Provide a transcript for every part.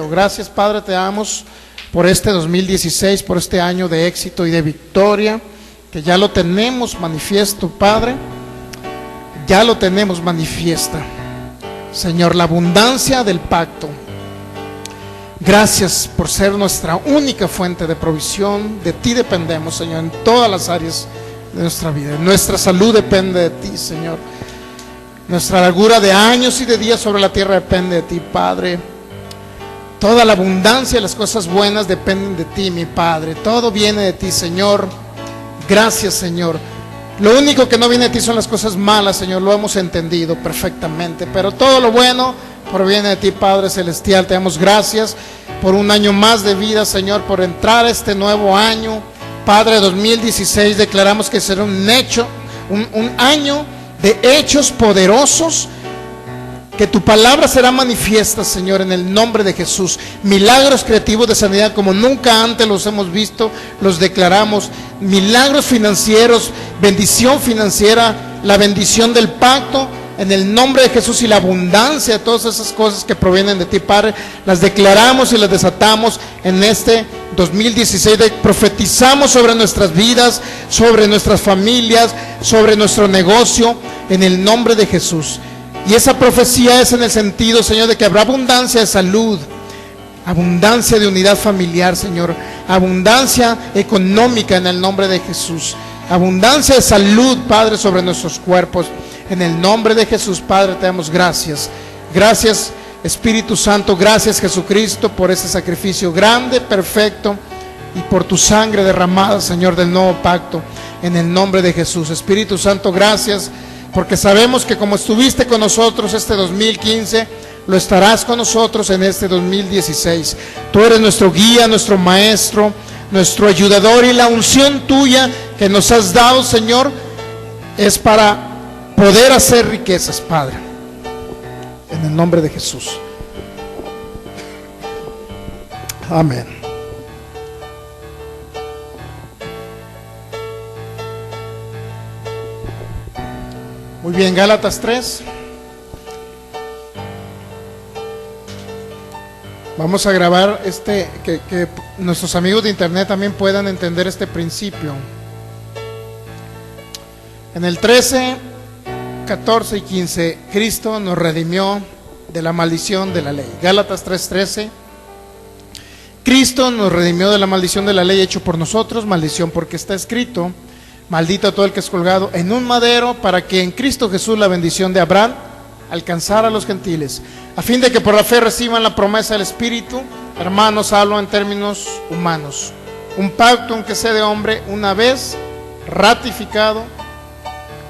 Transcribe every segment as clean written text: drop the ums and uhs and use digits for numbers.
Gracias, Padre, te damos por este 2016, por este año de éxito y de victoria, que ya lo tenemos manifiesto, Padre, ya lo tenemos manifiesta, Señor, la abundancia del pacto. Gracias por ser nuestra única fuente de provisión. De ti dependemos, Señor, en todas las áreas de nuestra vida. Nuestra salud depende de ti, Señor. Nuestra largura de años y de días sobre la tierra depende de ti, Padre. Toda la abundancia de las cosas buenas dependen de ti, mi Padre. Todo viene de ti, Señor. Gracias, Señor. Lo único que no viene de ti son las cosas malas, Señor. Lo hemos entendido perfectamente. Pero todo lo bueno proviene de ti, Padre Celestial. Te damos gracias por un año más de vida, Señor, por entrar a este nuevo año. Padre, 2016 declaramos que será un año de hechos poderosos, que tu palabra será manifiesta, Señor, en el nombre de Jesús. Milagros creativos de sanidad como nunca antes los hemos visto, los declaramos. Milagros financieros, bendición financiera, la bendición del pacto, en el nombre de Jesús, y la abundancia de todas esas cosas que provienen de ti, Padre, las declaramos y las desatamos en este 2016. Profetizamos sobre nuestras vidas, sobre nuestras familias, sobre nuestro negocio, en el nombre de Jesús. Y esa profecía es en el sentido, Señor, de que habrá abundancia de salud, abundancia de unidad familiar, Señor, abundancia económica en el nombre de Jesús, abundancia de salud, Padre, sobre nuestros cuerpos. En el nombre de Jesús, Padre, te damos gracias. Gracias, Espíritu Santo. Gracias, Jesucristo, por ese sacrificio grande, perfecto, y por tu sangre derramada, Señor, del nuevo pacto. En el nombre de Jesús. Espíritu Santo, gracias, porque sabemos que como estuviste con nosotros este 2015, lo estarás con nosotros en este 2016. Tú eres nuestro guía, nuestro maestro, nuestro ayudador, y la unción tuya que nos has dado, Señor, es para poder hacer riquezas, Padre, en el nombre de Jesús. Amén. Muy bien, Gálatas 3. Vamos a grabar que nuestros amigos de internet también puedan entender este principio. En el 13, 14 y 15, Cristo nos redimió de la maldición de la ley. Gálatas 3:13. Cristo nos redimió de la maldición de la ley hecho por nosotros, maldición porque está escrito: maldito todo el que es colgado en un madero, para que en Cristo Jesús la bendición de Abraham alcanzara a los gentiles, a fin de que por la fe reciban la promesa del Espíritu. Hermanos, hablo en términos humanos. Un pacto, aunque sea de hombre, una vez ratificado,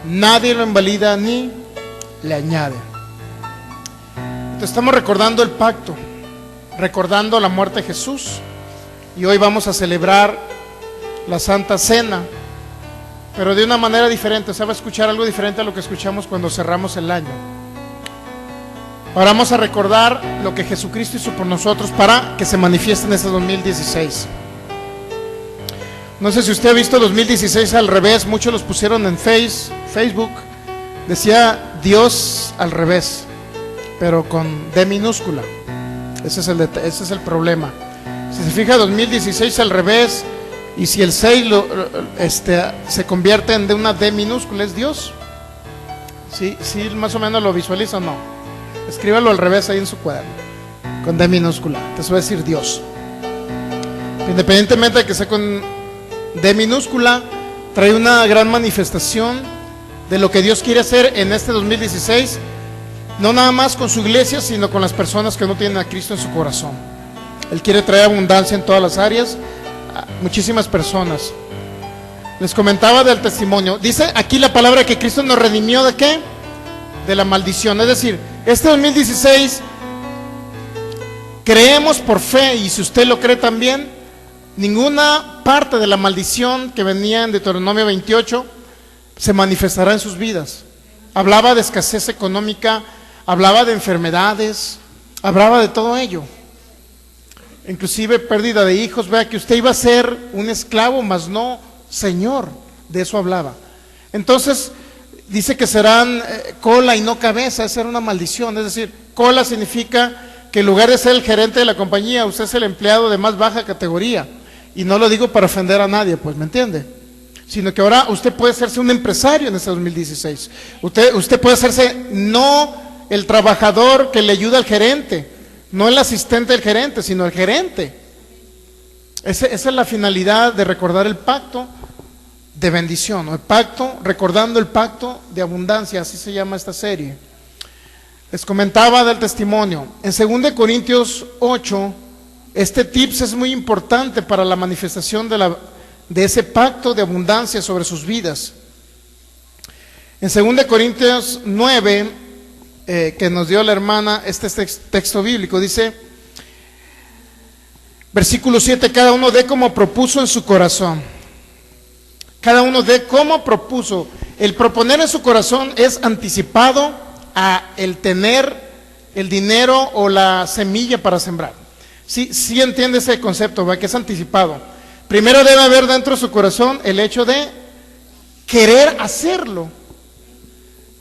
nadie lo invalida ni le añade. Entonces, estamos recordando el pacto, recordando la muerte de Jesús, y hoy vamos a celebrar la Santa Cena, pero de una manera diferente. O sea, va a escuchar algo diferente a lo que escuchamos cuando cerramos el año. Ahora vamos a recordar lo que Jesucristo hizo por nosotros para que se manifieste en este 2016. No sé si usted ha visto 2016 al revés. Muchos los pusieron en Facebook. Decía Dios al revés, pero con D minúscula. Ese es el problema. Si se fija, 2016 al revés, y si el 6 se convierte en de una D minúscula, ¿es Dios? ¿Sí más o menos lo visualiza o no? Escríbalo al revés ahí en su cuaderno, con D minúscula. Entonces va a decir Dios. Independientemente de que sea con D minúscula, trae una gran manifestación de lo que Dios quiere hacer en este 2016, no nada más con su iglesia, sino con las personas que no tienen a Cristo en su corazón. Él quiere traer abundancia en todas las áreas, a muchísimas personas. Les comentaba del testimonio. Dice aquí la palabra que Cristo nos redimió ¿de qué? De la maldición. Es decir, este 2016 creemos por fe, y si usted lo cree también, ninguna parte de la maldición que venía en Deuteronomio 28 se manifestará en sus vidas. Hablaba de escasez económica, hablaba de enfermedades, hablaba de todo ello, inclusive pérdida de hijos. Vea que usted iba a ser un esclavo, mas no señor. De eso hablaba. Entonces dice que serán cola y no cabeza. Esa era una maldición. Es decir, cola significa que en lugar de ser el gerente de la compañía, usted es el empleado de más baja categoría. Y no lo digo para ofender a nadie, pues, ¿me entiende? Sino que ahora usted puede hacerse un empresario en este 2016. Usted puede hacerse no el trabajador que le ayuda al gerente, no el asistente del gerente, sino el gerente. Esa es la finalidad de recordar el pacto de bendición, o el pacto, recordando el pacto de abundancia, así se llama esta serie. Les comentaba del testimonio. En 2 Corintios 8, este tips es muy importante para la manifestación de ese pacto de abundancia sobre sus vidas. En 2 Corintios 9, que nos dio la hermana, este texto bíblico, dice, versículo 7, cada uno dé como propuso en su corazón. Cada uno dé como propuso. El proponer en su corazón es anticipado a el tener el dinero o la semilla para sembrar. Sí entiende ese concepto, ¿va? Que es anticipado. Primero debe haber dentro de su corazón el hecho de querer hacerlo.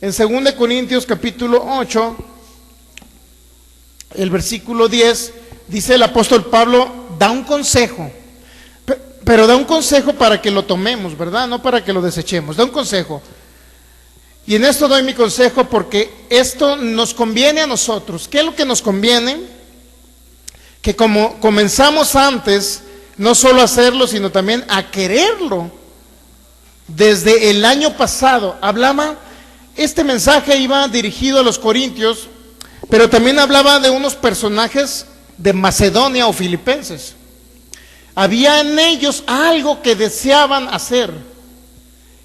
En 2 Corintios capítulo 8, el versículo 10, dice el apóstol Pablo, da un consejo, pero da un consejo para que lo tomemos, ¿verdad? No para que lo desechemos, da un consejo. Y en esto doy mi consejo porque esto nos conviene a nosotros. ¿Qué es lo que nos conviene? Que como comenzamos antes, no solo a hacerlo, sino también a quererlo. Desde el año pasado hablaba, este mensaje iba dirigido a los corintios, pero también hablaba de unos personajes de Macedonia o filipenses. Había en ellos algo que deseaban hacer.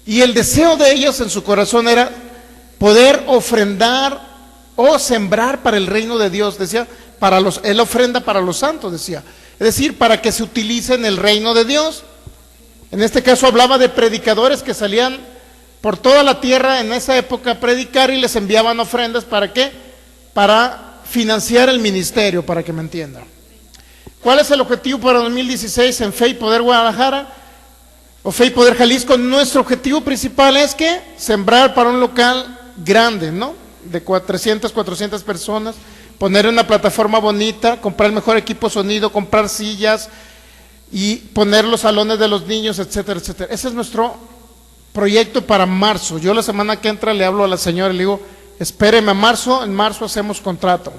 Y el deseo de ellos en su corazón era poder ofrendar o sembrar para el reino de Dios. Decía, él ofrenda para los santos, decía. Es decir, para que se utilice en el reino de Dios. En este caso hablaba de predicadores que salían por toda la tierra en esa época a predicar y les enviaban ofrendas. ¿Para qué? Para financiar el ministerio, para que me entiendan. ¿Cuál es el objetivo para 2016 en Fe y Poder Guadalajara? O Fe y Poder Jalisco. Nuestro objetivo principal es que sembrar para un local grande, ¿no? De 300, 400 personas, poner una plataforma bonita, comprar el mejor equipo de sonido, comprar sillas y poner los salones de los niños, etcétera, etcétera. Ese es nuestro proyecto para marzo. Yo la semana que entra le hablo a la señora y le digo, espéreme a marzo, en marzo hacemos contrato.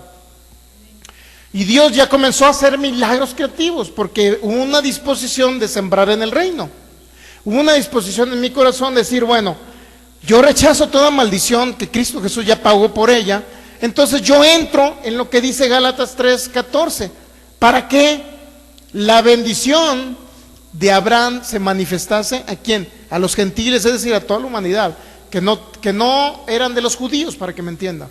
Y Dios ya comenzó a hacer milagros creativos porque hubo una disposición de sembrar en el reino. Hubo una disposición en mi corazón de decir, bueno, yo rechazo toda maldición que Cristo Jesús ya pagó por ella. Entonces yo entro en lo que dice Gálatas 3:14, para que la bendición de Abraham se manifestase ¿a quién? A los gentiles, es decir, a toda la humanidad, que no eran de los judíos, para que me entiendan.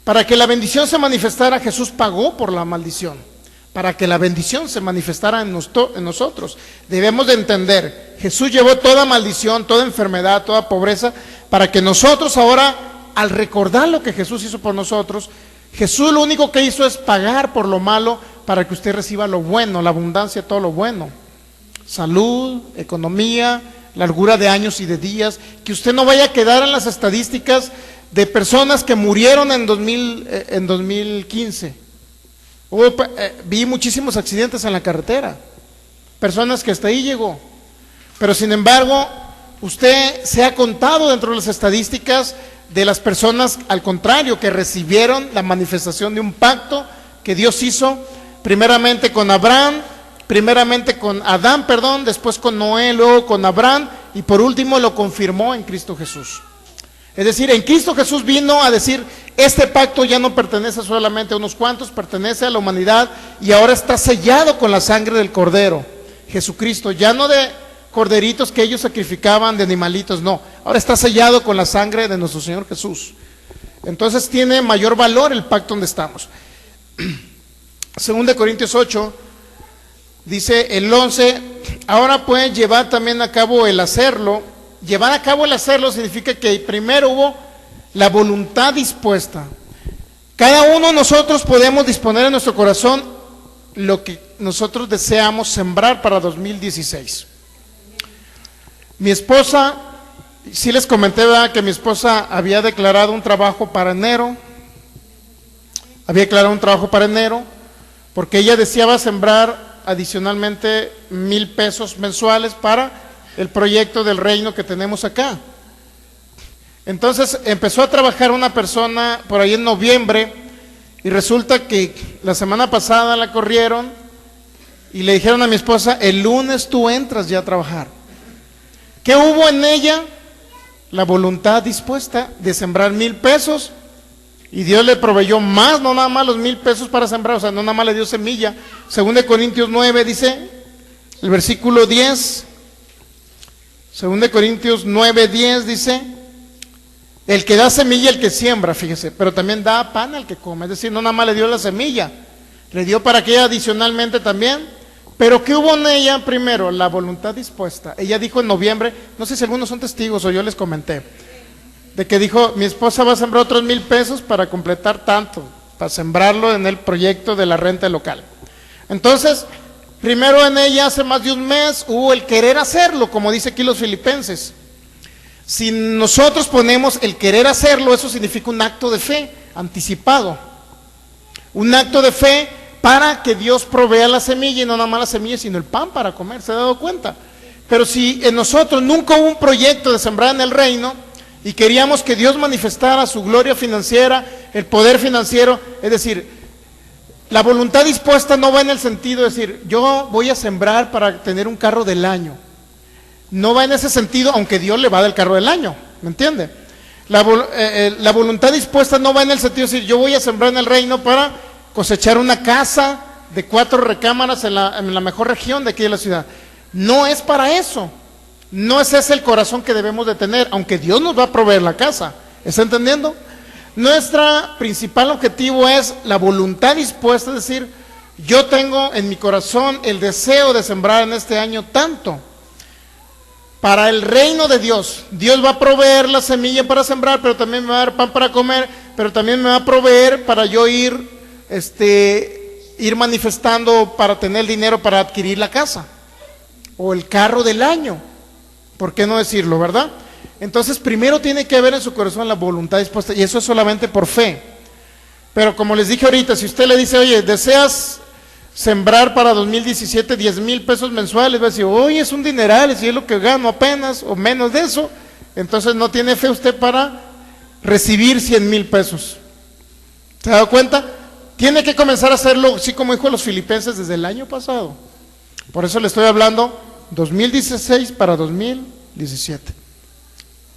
Para que la bendición se manifestara, Jesús pagó por la maldición. Para que la bendición se manifestara en nosotros, debemos de entender, Jesús llevó toda maldición, toda enfermedad, toda pobreza, para que nosotros ahora, al recordar lo que Jesús hizo por nosotros, Jesús lo único que hizo es pagar por lo malo, para que usted reciba lo bueno, la abundancia de todo lo bueno. Salud, economía, largura de años y de días, que usted no vaya a quedar en las estadísticas de personas que murieron en 2015. Vi muchísimos accidentes en la carretera, personas que hasta ahí llegó, pero sin embargo usted se ha contado dentro de las estadísticas de las personas, al contrario, que recibieron la manifestación de un pacto que Dios hizo primeramente con Adán, después con Noé, luego con Abraham y por último lo confirmó en Cristo Jesús. Es decir, en Cristo Jesús vino a decir, este pacto ya no pertenece solamente a unos cuantos, pertenece a la humanidad y ahora está sellado con la sangre del Cordero, Jesucristo, ya no de corderitos que ellos sacrificaban, de animalitos, no, ahora está sellado con la sangre de nuestro Señor Jesús. Entonces tiene mayor valor el pacto donde estamos. 2 Corintios 8, dice el 11, ahora pueden llevar también a cabo el hacerlo. Llevar a cabo el hacerlo significa que primero hubo la voluntad dispuesta. Cada uno de nosotros podemos disponer en nuestro corazón lo que nosotros deseamos sembrar para 2016. Mi esposa, sí les comenté, ¿verdad?, que mi esposa había declarado un trabajo para enero. porque ella deseaba sembrar adicionalmente 1,000 pesos mensuales para el proyecto del reino que tenemos acá. Entonces empezó a trabajar una persona por ahí en noviembre, y resulta que la semana pasada la corrieron y le dijeron a mi esposa: el lunes tú entras ya a trabajar. ¿Qué hubo en ella? La voluntad dispuesta de sembrar 1,000 pesos, y Dios le proveyó más, no nada más los 1,000 pesos para sembrar, o sea, no nada más le dio semilla. 2 Corintios 9 dice, el versículo 10, 2 Corintios 9:10 dice: el que da semilla, el que siembra, fíjese, pero también da pan al que come. Es decir, no nada más le dio la semilla, le dio para que ella adicionalmente también. Pero ¿qué hubo en ella? Primero, la voluntad dispuesta. Ella dijo en noviembre, no sé si algunos son testigos o yo les comenté, de que dijo: mi esposa va a sembrar otros 1,000 pesos para completar tanto, para sembrarlo en el proyecto de la renta local. Entonces, primero en ella, hace más de un mes, hubo el querer hacerlo, como dice aquí los Filipenses. Si nosotros ponemos el querer hacerlo, eso significa un acto de fe anticipado, un acto de fe para que Dios provea la semilla, y no nada más la semilla, sino el pan para comer. ¿Se ha dado cuenta? Pero si en nosotros nunca hubo un proyecto de sembrar en el reino y queríamos que Dios manifestara su gloria financiera, el poder financiero, es decir, la voluntad dispuesta no va en el sentido de decir: yo voy a sembrar para tener un carro del año. No va en ese sentido, aunque Dios le va a dar el carro del año, ¿me entiende? La voluntad dispuesta no va en el sentido de decir: yo voy a sembrar en el reino para cosechar una casa de 4 recámaras en la mejor región de aquí de la ciudad. No es para eso, no es ese el corazón que debemos de tener, aunque Dios nos va a proveer la casa. ¿Está entendiendo? Nuestro principal objetivo es la voluntad dispuesta, es decir, yo tengo en mi corazón el deseo de sembrar en este año tanto para el reino de Dios. Dios va a proveer la semilla para sembrar, pero también me va a dar pan para comer, pero también me va a proveer para yo ir manifestando, para tener dinero para adquirir la casa o el carro del año. ¿Por qué no decirlo, verdad? Entonces, primero tiene que haber en su corazón la voluntad dispuesta, y eso es solamente por fe. Pero como les dije ahorita, si usted le dice: oye, ¿deseas sembrar para 2017 10,000 pesos mensuales? Va a decir: oye, es un dineral, si es lo que gano apenas, o menos de eso. Entonces no tiene fe usted para recibir 100,000 pesos. ¿Se ha dado cuenta? Tiene que comenzar a hacerlo, así como dijo los Filipenses, desde el año pasado. Por eso le estoy hablando 2016 para 2017.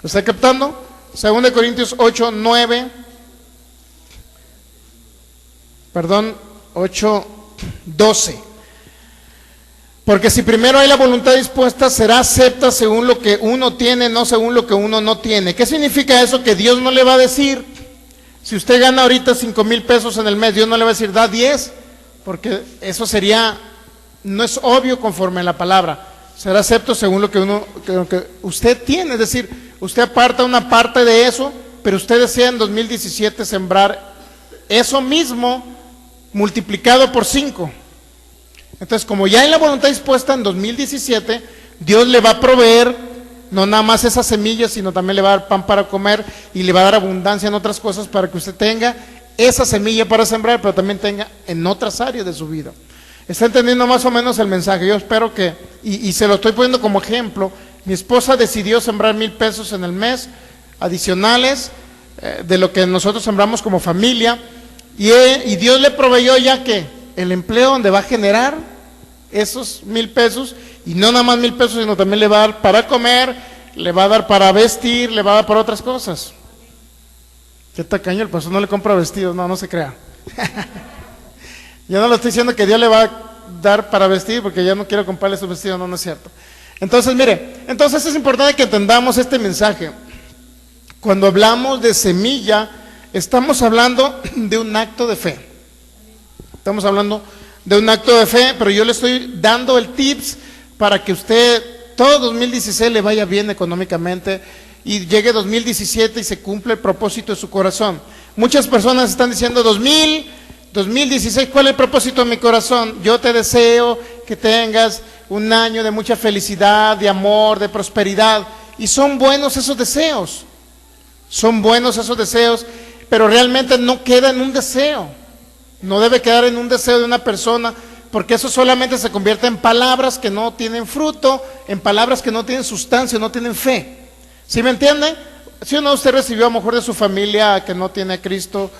¿Lo está captando? 2 Corintios 8:12. Porque si primero hay la voluntad dispuesta, será acepta según lo que uno tiene, no según lo que uno no tiene. ¿Qué significa eso? Que Dios no le va a decir: si usted gana ahorita 5,000 pesos en el mes, Dios no le va a decir: da 10, porque eso sería, no es obvio conforme a la palabra. Será acepto según lo que usted tiene, es decir, usted aparta una parte de eso, pero usted desea en 2017 sembrar eso mismo multiplicado por 5. Entonces, como ya hay la voluntad dispuesta, en 2017 Dios le va a proveer no nada más esas semillas, sino también le va a dar pan para comer, y le va a dar abundancia en otras cosas para que usted tenga esa semilla para sembrar, pero también tenga en otras áreas de su vida. ¿Está entendiendo más o menos el mensaje? Yo espero que, y se lo estoy poniendo como ejemplo. Mi esposa decidió sembrar 1,000 pesos en el mes adicionales de lo que nosotros sembramos como familia, y Dios le proveyó ya que el empleo donde va a generar esos 1,000 pesos, y no nada más 1,000 pesos, sino también le va a dar para comer, le va a dar para vestir, le va a dar para otras cosas. Qué tacaño, el pastor no le compra vestidos, no se crea. Yo no le estoy diciendo que Dios le va a dar para vestir, porque ya no quiero comprarle esos vestidos, no es cierto. Entonces, mire, entonces es importante que entendamos este mensaje. Cuando hablamos de semilla, estamos hablando de un acto de fe. Estamos hablando de un acto de fe, pero yo le estoy dando el tips para que usted todo 2016 le vaya bien económicamente y llegue 2017 y se cumple el propósito de su corazón. Muchas personas están diciendo: 2016, ¿cuál es el propósito de mi corazón? Yo te deseo que tengas un año de mucha felicidad, de amor, de prosperidad. Y son buenos esos deseos, pero realmente no queda en un deseo. No debe quedar en un deseo de una persona, porque eso solamente se convierte en palabras que no tienen fruto, en palabras que no tienen sustancia, no tienen fe. ¿Sí me entiende? Si uno de usted recibió a lo mejor de su familia que no tiene a Cristo,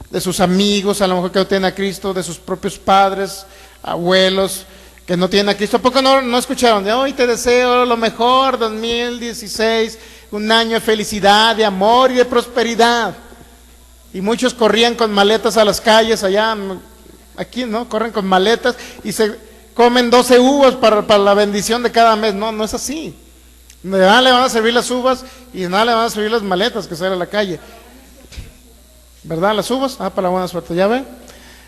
de sus amigos a lo mejor que no tienen a Cristo, de sus propios padres, abuelos que no tienen a Cristo, ¿a poco no escucharon? De hoy te deseo lo mejor, 2016, un año de felicidad, de amor y de prosperidad. Y muchos corrían con maletas a las calles allá, aquí, ¿no? Corren con maletas y se comen 12 uvas para la bendición de cada mes. No, no es así. De nada le van a servir las uvas y de nada le van a servir las maletas que salen a la calle. ¿Verdad? Las uvas, para la buena suerte, ¿ya ve?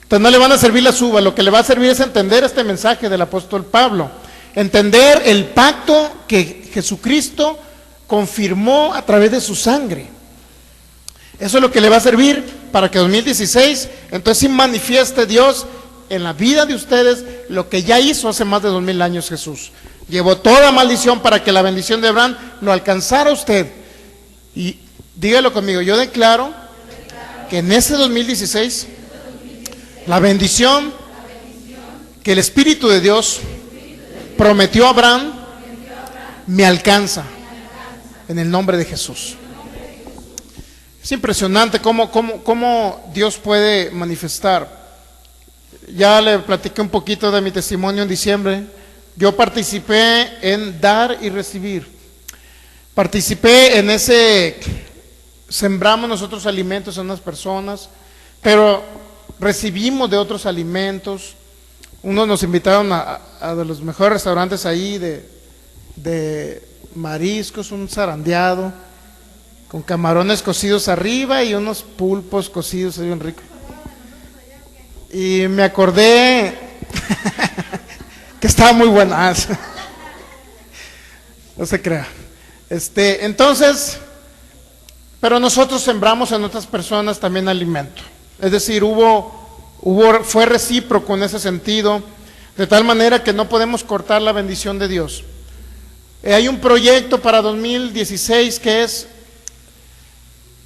Entonces no le van a servir las uvas, lo que le va a servir es entender este mensaje del apóstol Pablo. Entender el pacto que Jesucristo confirmó a través de su sangre. Eso es lo que le va a servir para que 2016, entonces sí manifieste Dios en la vida de ustedes lo que ya hizo hace más de 2000 años Jesús. Llevó toda maldición para que la bendición de Abraham lo alcanzara a usted. Y dígalo conmigo, yo declaro que en ese 2016, la bendición que el Espíritu de Dios prometió a Abraham me alcanza en el nombre de Jesús. Es impresionante cómo Dios puede manifestar. Ya le platiqué un poquito de mi testimonio en diciembre. Yo participé en dar y recibir. Participé en ese, sembramos nosotros alimentos a unas personas, pero recibimos de otros alimentos. Unos nos invitaron a de los mejores restaurantes ahí de mariscos, un zarandeado con camarones cocidos arriba y unos pulpos cocidos, bien rico. Y me acordé que estaba muy buena. No se crea. Entonces, pero nosotros sembramos en otras personas también alimento. Es decir, fue recíproco en ese sentido, de tal manera que no podemos cortar la bendición de Dios. Hay un proyecto para 2016 que es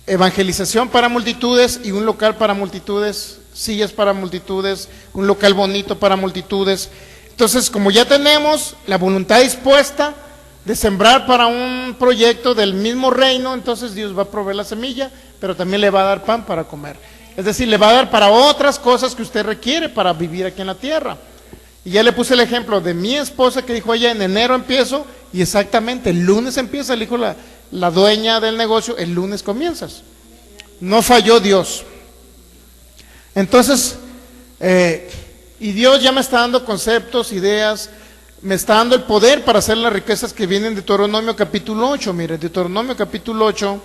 evangelización para multitudes y un local para multitudes, sillas para multitudes, un local bonito para multitudes. Entonces, como ya tenemos la voluntad dispuesta de sembrar para un proyecto del mismo reino, entonces Dios va a proveer la semilla, pero también le va a dar pan para comer. Es decir, le va a dar para otras cosas que usted requiere para vivir aquí en la tierra. Y ya le puse el ejemplo de mi esposa que dijo ella, en enero empiezo, y exactamente el lunes empieza, le dijo la dueña del negocio, el lunes comienzas. No falló Dios. Entonces, y Dios ya me está dando conceptos, ideas, me está dando el poder para hacer las riquezas que vienen de Deuteronomio capítulo 8. Mire, Deuteronomio capítulo 8,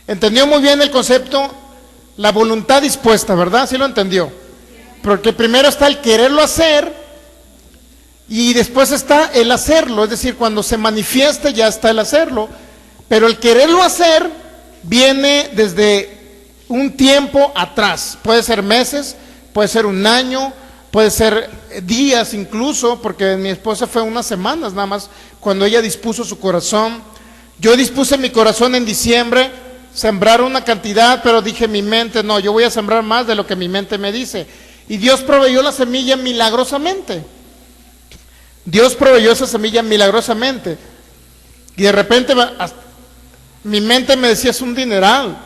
entendió muy bien el concepto, la voluntad dispuesta, ¿verdad? Sí lo entendió. Porque primero está el quererlo hacer y después está el hacerlo, es decir, cuando se manifieste ya está el hacerlo, pero el quererlo hacer viene desde un tiempo atrás, puede ser meses, puede ser un año, puede ser días incluso, porque mi esposa fue unas semanas nada más cuando ella dispuso su corazón. Yo dispuse mi corazón en diciembre, sembrar una cantidad, pero dije en mi mente, no, yo voy a sembrar más de lo que mi mente me dice. Y Dios proveyó la semilla milagrosamente. Dios proveyó esa semilla milagrosamente. Y de repente mi mente me decía, es un dineral.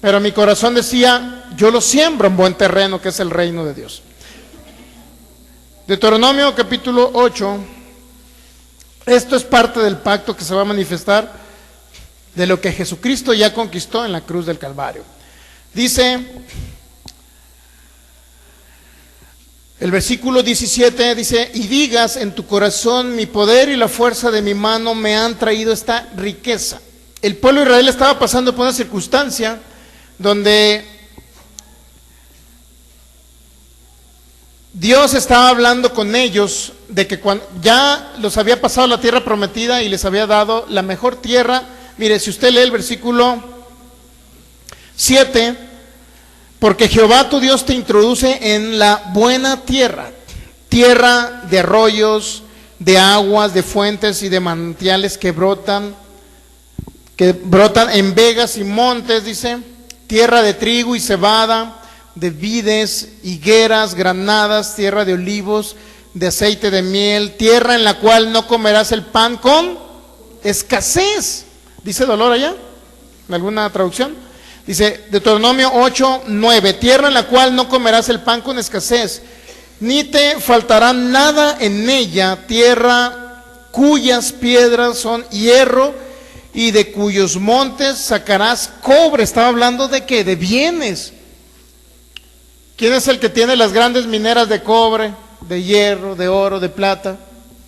Pero mi corazón decía, yo lo siembro en buen terreno, que es el reino de Dios. Deuteronomio capítulo 8, esto es parte del pacto que se va a manifestar de lo que Jesucristo ya conquistó en la cruz del Calvario. Dice, el versículo 17 dice, y digas en tu corazón, mi poder y la fuerza de mi mano me han traído esta riqueza. El pueblo de Israel estaba pasando por una circunstancia donde Dios estaba hablando con ellos de que cuando ya los había pasado la tierra prometida y les había dado la mejor tierra. Mire, si usted lee el versículo 7, porque Jehová tu Dios te introduce en la buena tierra, tierra de arroyos, de aguas, de fuentes y de manantiales que brotan en vegas y montes, dice, tierra de trigo y cebada, de vides, higueras, granadas, tierra de olivos, de aceite de miel, tierra en la cual no comerás el pan con escasez. ¿Dice dolor allá? ¿En alguna traducción? Dice Deuteronomio 8:9, tierra en la cual no comerás el pan con escasez, ni te faltará nada en ella, tierra cuyas piedras son hierro y de cuyos montes sacarás cobre. Estaba hablando de ¿qué? De bienes. ¿Quién es el que tiene las grandes mineras de cobre, de hierro, de oro, de plata?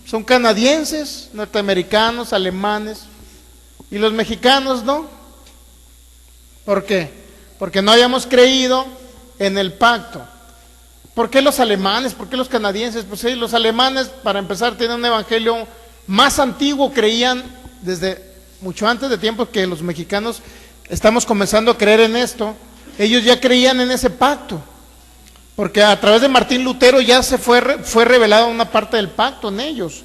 Son canadienses, norteamericanos, alemanes. ¿Y los mexicanos no? ¿Por qué? Porque no hayamos creído en el pacto. ¿Por qué los alemanes? ¿Por qué los canadienses? Pues sí, los alemanes, para empezar, tienen un evangelio más antiguo, creían desde mucho antes de tiempo que los mexicanos estamos comenzando a creer en esto. Ellos ya creían en ese pacto, porque a través de Martín Lutero ya se fue revelada una parte del pacto en ellos.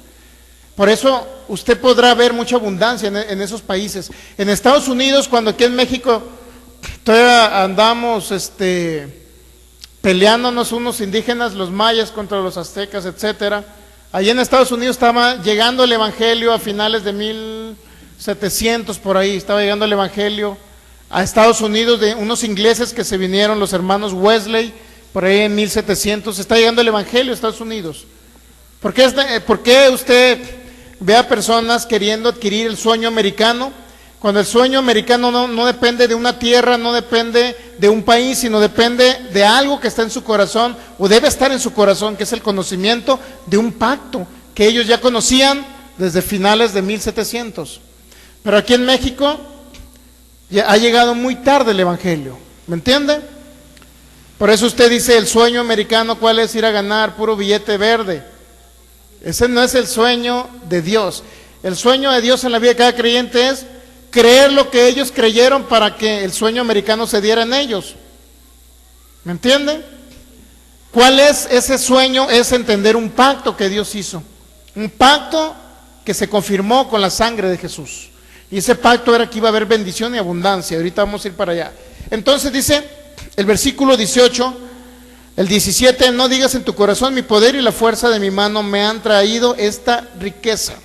Por eso usted podrá ver mucha abundancia en esos países. En Estados Unidos, cuando aquí en México todavía andamos peleándonos unos indígenas, los mayas contra los aztecas, etcétera. Allí en Estados Unidos estaba llegando el evangelio a finales de 1700 por ahí, estaba llegando el evangelio a Estados Unidos de unos ingleses que se vinieron, los hermanos Wesley, por ahí en 1700, está llegando el evangelio a Estados Unidos. ¿Por qué usted ve a personas queriendo adquirir el sueño americano? Cuando el sueño americano no depende de una tierra, no depende de un país, sino depende de algo que está en su corazón, o debe estar en su corazón, que es el conocimiento de un pacto que ellos ya conocían desde finales de 1700. Pero aquí en México ya ha llegado muy tarde el evangelio, ¿me entiende? Por eso usted dice, el sueño americano, ¿cuál es? Ir a ganar puro billete verde. Ese no es el sueño de Dios. El sueño de Dios en la vida de cada creyente es creer lo que ellos creyeron para que el sueño americano se diera en ellos. ¿Me entiende? ¿Cuál es ese sueño? Es entender un pacto que Dios hizo. Un pacto que se confirmó con la sangre de Jesús. Y ese pacto era que iba a haber bendición y abundancia. Ahorita vamos a ir para allá. Entonces dice el versículo 18, el 17, no digas en tu corazón, mi poder y la fuerza de mi mano me han traído esta riqueza.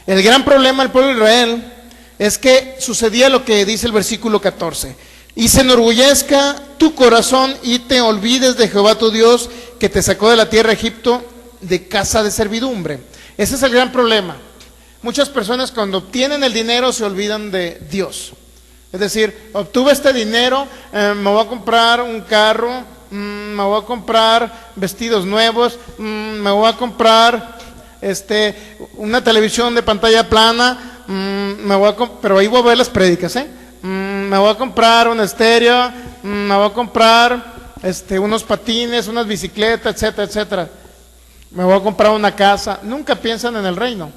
El gran problema del pueblo de Israel es que sucedía lo que dice el versículo 14. Y se enorgullezca tu corazón y te olvides de Jehová tu Dios, que te sacó de la tierra de Egipto, de casa de servidumbre. Ese es el gran problema. Muchas personas cuando obtienen el dinero se olvidan de Dios. Es decir, obtuve este dinero, me voy a comprar un carro, me voy a comprar vestidos nuevos, me voy a comprar una televisión de pantalla plana, pero ahí voy a ver las prédicas, me voy a comprar un estéreo, me voy a comprar unos patines, unas bicicletas, etcétera, etcétera. Me voy a comprar una casa. Nunca piensan en el reino.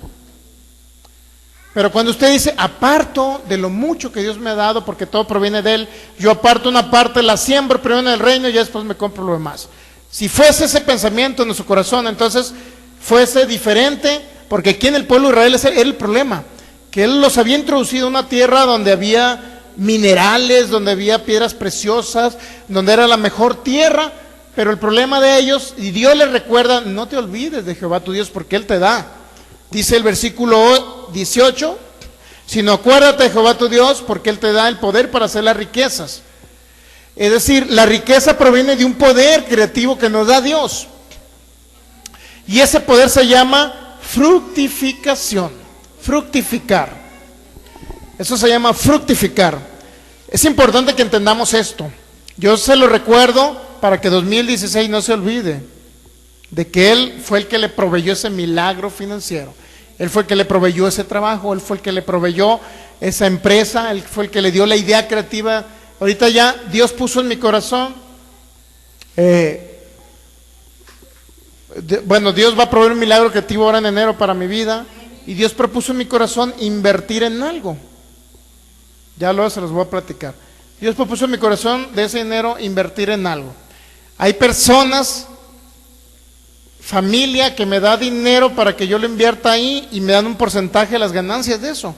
Pero cuando usted dice, aparto de lo mucho que Dios me ha dado, porque todo proviene de Él, yo aparto una parte, la siembro primero en el reino y ya después me compro lo demás. Si fuese ese pensamiento en nuestro corazón, entonces fuese diferente, porque aquí en el pueblo de Israel ese era el problema, que Él los había introducido a una tierra donde había minerales, donde había piedras preciosas, donde era la mejor tierra, pero el problema de ellos, y Dios les recuerda, no te olvides de Jehová tu Dios, porque Él te da. Dice el versículo 18, sino acuérdate de Jehová tu Dios, porque Él te da el poder para hacer las riquezas. Es decir, la riqueza proviene de un poder creativo que nos da Dios. Y ese poder se llama fructificación, fructificar. Eso se llama fructificar. Es importante que entendamos esto. Yo se lo recuerdo para que 2016 no se olvide de que Él fue el que le proveyó ese milagro financiero. Él fue el que le proveyó ese trabajo, Él fue el que le proveyó esa empresa, Él fue el que le dio la idea creativa. Ahorita ya Dios puso en mi corazón, Dios va a proveer un milagro creativo ahora en enero para mi vida, y Dios propuso en mi corazón invertir en algo. Ya luego se los voy a platicar. Dios propuso en mi corazón de ese dinero invertir en algo. Hay personas, familia que me da dinero para que yo lo invierta ahí y me dan un porcentaje de las ganancias de eso.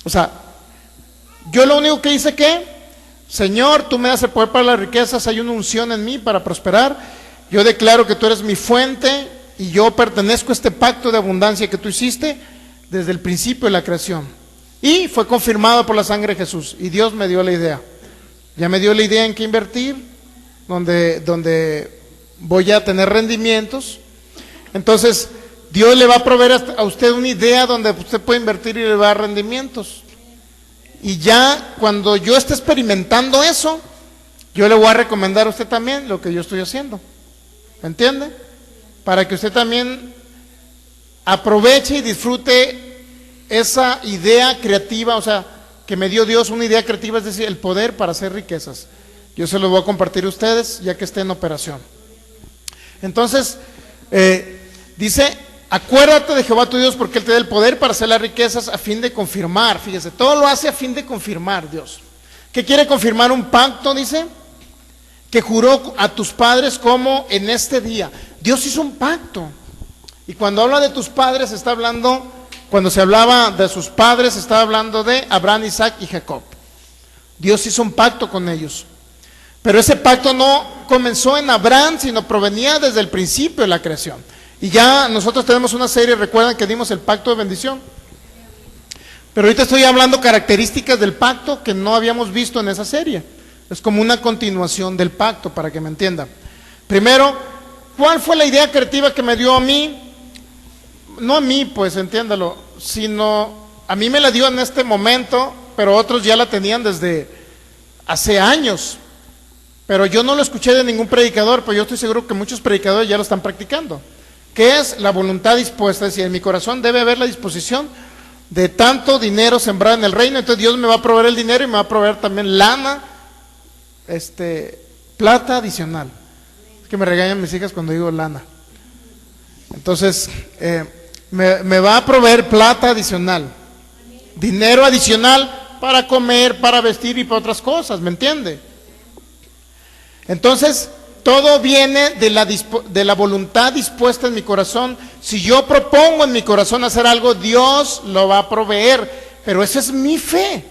O sea, yo lo único que hice, ¿qué? Señor, tú me das el poder para las riquezas, hay una unción en mí para prosperar. Yo declaro que tú eres mi fuente y yo pertenezco a este pacto de abundancia que tú hiciste desde el principio de la creación. Y fue confirmado por la sangre de Jesús. Y Dios me dio la idea. Ya me dio la idea en qué invertir, donde voy a tener rendimientos. Entonces, Dios le va a proveer a usted una idea donde usted puede invertir y le va a dar rendimientos. Y ya cuando yo esté experimentando eso, yo le voy a recomendar a usted también lo que yo estoy haciendo. ¿Me entiende? Para que usted también aproveche y disfrute esa idea creativa, o sea, que me dio Dios, una idea creativa, es decir, el poder para hacer riquezas. Yo se lo voy a compartir a ustedes ya que esté en operación. Entonces, dice, acuérdate de Jehová tu Dios porque Él te da el poder para hacer las riquezas a fin de confirmar. Fíjese, todo lo hace a fin de confirmar Dios. ¿Qué quiere confirmar? Un pacto, dice, que juró a tus padres como en este día. Dios hizo un pacto. Y cuando habla de tus padres, está hablando, cuando se hablaba de sus padres, estaba hablando de Abraham, Isaac y Jacob. Dios hizo un pacto con ellos. Pero ese pacto no comenzó en Abraham, sino provenía desde el principio de la creación. Y ya nosotros tenemos una serie, recuerdan que dimos el pacto de bendición. Pero ahorita estoy hablando características del pacto que no habíamos visto en esa serie. Es como una continuación del pacto, para que me entiendan. Primero, ¿cuál fue la idea creativa que me dio a mí? No a mí, pues entiéndalo, sino a mí me la dio en este momento, pero otros ya la tenían desde hace años. Pero yo no lo escuché de ningún predicador, pero yo estoy seguro que muchos predicadores ya lo están practicando. ¿Qué es la voluntad dispuesta? Es decir, en mi corazón debe haber la disposición de tanto dinero sembrado en el reino. Entonces Dios me va a proveer el dinero y me va a proveer también lana, plata adicional. Es que me regañan mis hijas cuando digo lana. Entonces, me va a proveer plata adicional, dinero adicional para comer, para vestir y para otras cosas, ¿me entiende? Entonces, todo viene de la voluntad dispuesta en mi corazón. Si yo propongo en mi corazón hacer algo, Dios lo va a proveer, pero esa es mi fe.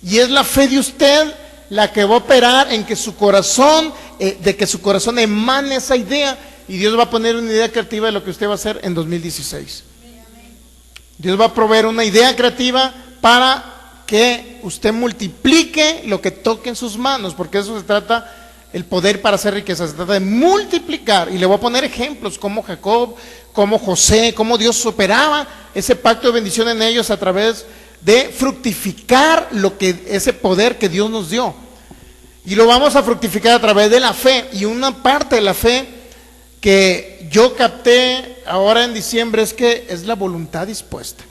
Y es la fe de usted la que va a operar en que su corazón, de que su corazón emane esa idea, y Dios va a poner una idea creativa de lo que usted va a hacer en 2016. Dios va a proveer una idea creativa para que usted multiplique lo que toque en sus manos, porque eso se trata, el poder para hacer riqueza, se trata de multiplicar. Y le voy a poner ejemplos como Jacob, como José, como Dios operaba ese pacto de bendición en ellos a través de fructificar ese poder que Dios nos dio. Y lo vamos a fructificar a través de la fe. Y una parte de la fe que yo capté ahora en diciembre es que es la voluntad dispuesta.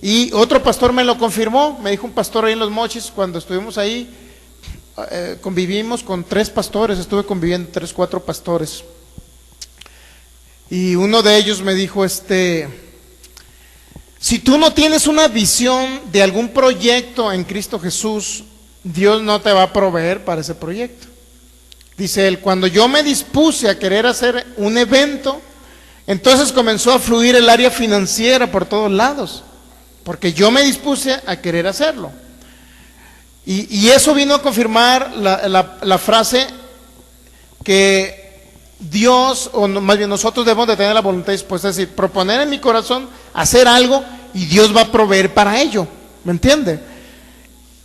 Y otro pastor me lo confirmó, me dijo un pastor ahí en Los Mochis, cuando estuvimos ahí, convivimos con 3 pastores, estuve conviviendo 3, 4 pastores. Y uno de ellos me dijo, si tú no tienes una visión de algún proyecto en Cristo Jesús, Dios no te va a proveer para ese proyecto. Dice él, cuando yo me dispuse a querer hacer un evento, entonces comenzó a fluir el área financiera por todos lados, porque yo me dispuse a querer hacerlo. Y eso vino a confirmar la frase que Dios, o más bien nosotros debemos de tener la voluntad dispuesta, es decir, proponer en mi corazón hacer algo y Dios va a proveer para ello, ¿me entiende?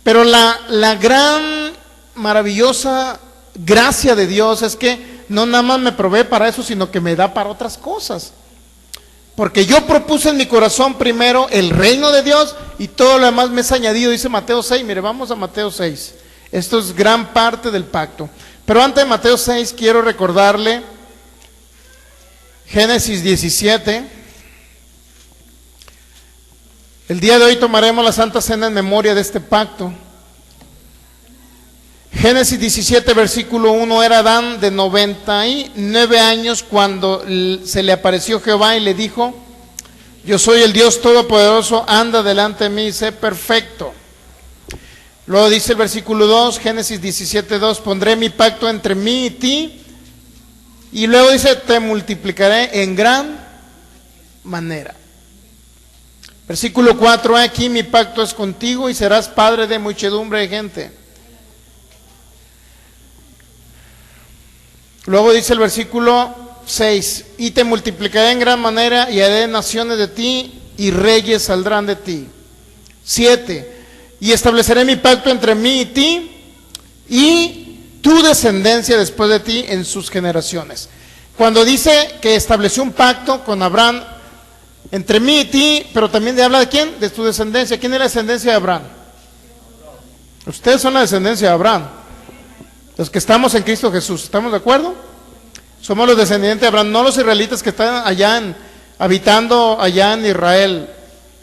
Pero la gran, maravillosa gracia de Dios es que no nada más me provee para eso, sino que me da para otras cosas. Porque yo propuse en mi corazón primero el reino de Dios y todo lo demás me es añadido, dice Mateo 6. Mire, vamos a Mateo 6. Esto es gran parte del pacto. Pero antes de Mateo 6 quiero recordarle Génesis 17. El día de hoy tomaremos la Santa Cena en memoria de este pacto. Génesis 17, versículo 1, era Adán de 99 años cuando se le apareció Jehová y le dijo, yo soy el Dios Todopoderoso, anda delante de mí y sé perfecto. Luego dice el versículo 2, Génesis 17, 2, pondré mi pacto entre mí y ti. Y luego dice, te multiplicaré en gran manera. Versículo 4, aquí mi pacto es contigo y serás padre de muchedumbre de gente. Luego dice el versículo 6, y te multiplicaré en gran manera y haré naciones de ti y reyes saldrán de ti. 7, y estableceré mi pacto entre mí y ti y tu descendencia después de ti en sus generaciones. Cuando dice que estableció un pacto con Abraham entre mí y ti, pero también habla de quién, de tu descendencia. ¿Quién es la descendencia de Abraham? Ustedes son la descendencia de Abraham, los que estamos en Cristo Jesús. ¿Estamos de acuerdo? Somos los descendientes de Abraham, no los israelitas que están allá habitando allá en Israel,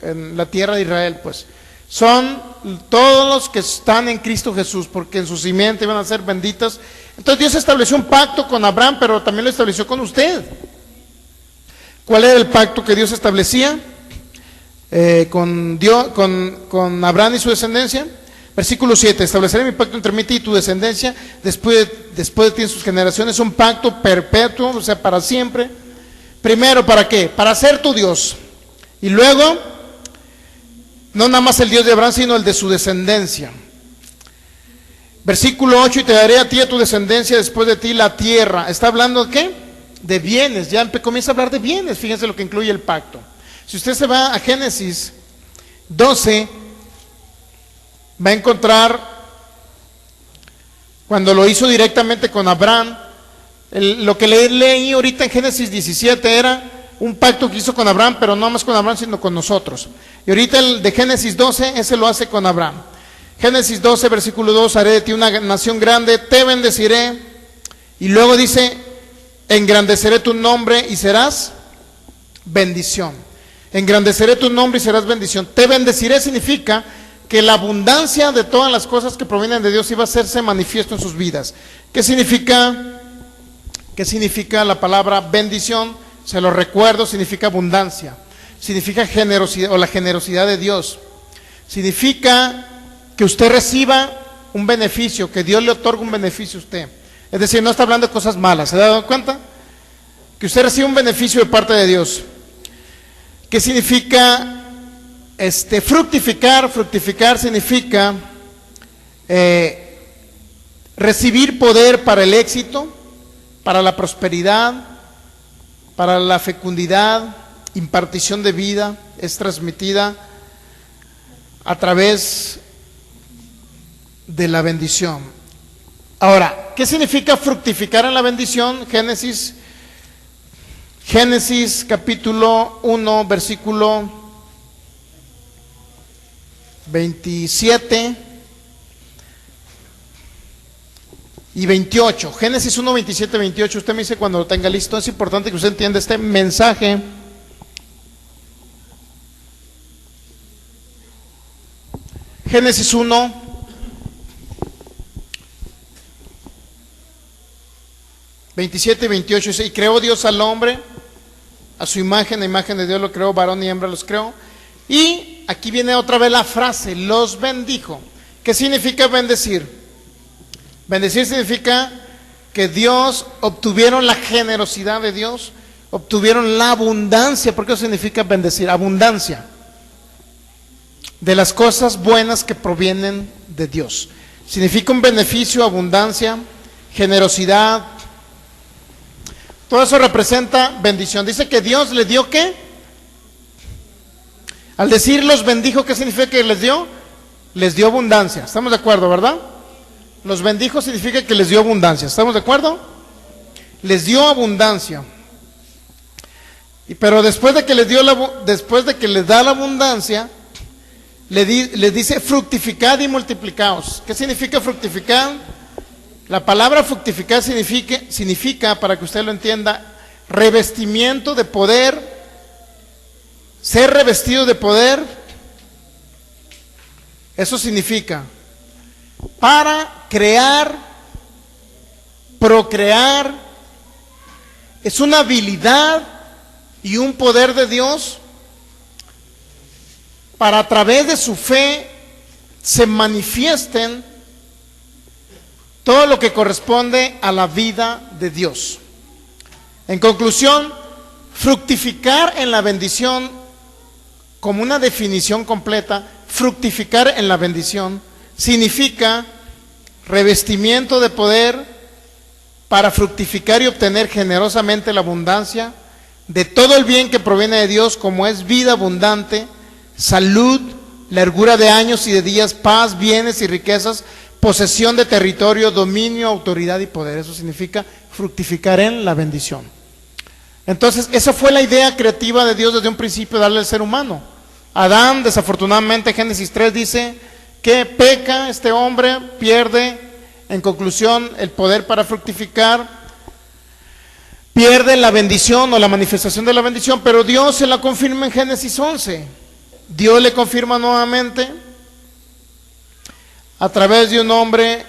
en la tierra de Israel, pues. Son todos los que están en Cristo Jesús, porque en su simiente van a ser benditas. Entonces Dios estableció un pacto con Abraham, pero también lo estableció con usted. ¿Cuál era el pacto que Dios establecía con Abraham y su descendencia? Versículo 7, estableceré mi pacto entre mí y tu descendencia después de ti en sus generaciones, un pacto perpetuo, o sea, para siempre. Primero, ¿para qué? Para ser tu Dios. Y luego, no nada más el Dios de Abraham, sino el de su descendencia. Versículo 8, y te daré a ti y a tu descendencia después de ti la tierra. ¿Está hablando de qué? De bienes, ya comienza a hablar de bienes, fíjense lo que incluye el pacto. Si usted se va a Génesis 12, va a encontrar, cuando lo hizo directamente con Abraham, lo que leí ahorita en Génesis 17 era un pacto que hizo con Abraham, pero no más con Abraham, sino con nosotros. Y ahorita el de Génesis 12, ese lo hace con Abraham. Génesis 12, versículo 2, haré de ti una nación grande, te bendeciré. Y luego dice, engrandeceré tu nombre y serás bendición. Engrandeceré tu nombre y serás bendición. Te bendeciré significa que la abundancia de todas las cosas que provienen de Dios iba a hacerse manifiesto en sus vidas. ¿Qué significa la palabra bendición? Se lo recuerdo, significa abundancia, significa generosidad o la generosidad de Dios. Significa que usted reciba un beneficio, que Dios le otorga un beneficio a usted. Es decir, no está hablando de cosas malas, ¿se ha dado cuenta? Que usted recibe un beneficio de parte de Dios. ¿Qué significa fructificar? Fructificar significa recibir poder para el éxito, para la prosperidad, para la fecundidad, impartición de vida, es transmitida a través de la bendición. Ahora, ¿qué significa fructificar en la bendición? Génesis capítulo 1, versículo 27 y 28. Génesis 1, 27, 28. Usted me dice cuando lo tenga listo. Es importante que usted entienda este mensaje. Génesis 1, ...27 y 28... dice, y creó Dios al hombre a su imagen, a imagen de Dios lo creó, varón y hembra los creó. Y aquí viene otra vez la frase, los bendijo. ¿Qué significa bendecir? Bendecir significa que Dios, obtuvieron la generosidad de Dios, obtuvieron la abundancia. ¿Por qué significa bendecir? Abundancia de las cosas buenas que provienen de Dios. Significa un beneficio, abundancia, generosidad. Todo eso representa bendición. Dice que Dios le dio ¿qué? Al decir los bendijo, ¿qué significa que les dio? Les dio abundancia. ¿Estamos de acuerdo, verdad? Los bendijo significa que les dio abundancia. ¿Estamos de acuerdo? Les dio abundancia. Pero después de que les da la abundancia, les dice fructificad y multiplicaos. ¿Qué significa fructificar? La palabra fructificar significa, para que usted lo entienda, revestimiento de poder, ser revestido de poder. Eso significa para crear, procrear. Es una habilidad y un poder de Dios para, a través de su fe, se manifiesten todo lo que corresponde a la vida de Dios. En conclusión, fructificar en la bendición, como una definición completa, fructificar en la bendición significa revestimiento de poder para fructificar y obtener generosamente la abundancia de todo el bien que proviene de Dios, como es vida abundante, salud, largura de años y de días, paz, bienes y riquezas, posesión de territorio, dominio, autoridad y poder. Eso significa fructificar en la bendición. Entonces, esa fue la idea creativa de Dios desde un principio, darle al ser humano. Adán, desafortunadamente, Génesis 3 dice que peca este hombre, pierde, en conclusión, el poder para fructificar, pierde la bendición o la manifestación de la bendición, pero Dios se la confirma en Génesis 11. Dios le confirma nuevamente a través de un hombre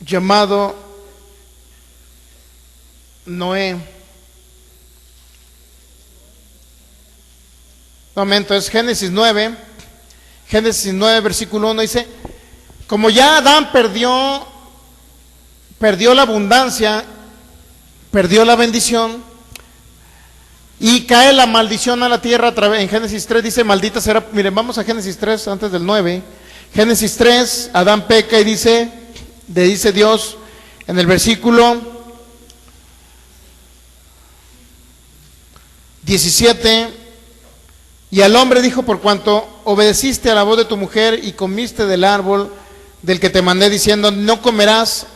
llamado Noé. Un momento, es Génesis 9, versículo 1, dice: como ya Adán perdió la abundancia, perdió la bendición, y cae la maldición a la tierra. En Génesis 3 dice: maldita será. Miren, vamos a Génesis 3 antes del 9. Génesis 3, Adán peca y le dice Dios en el versículo 17: y al hombre dijo: por cuanto obedeciste a la voz de tu mujer y comiste del árbol del que te mandé diciendo, no comerás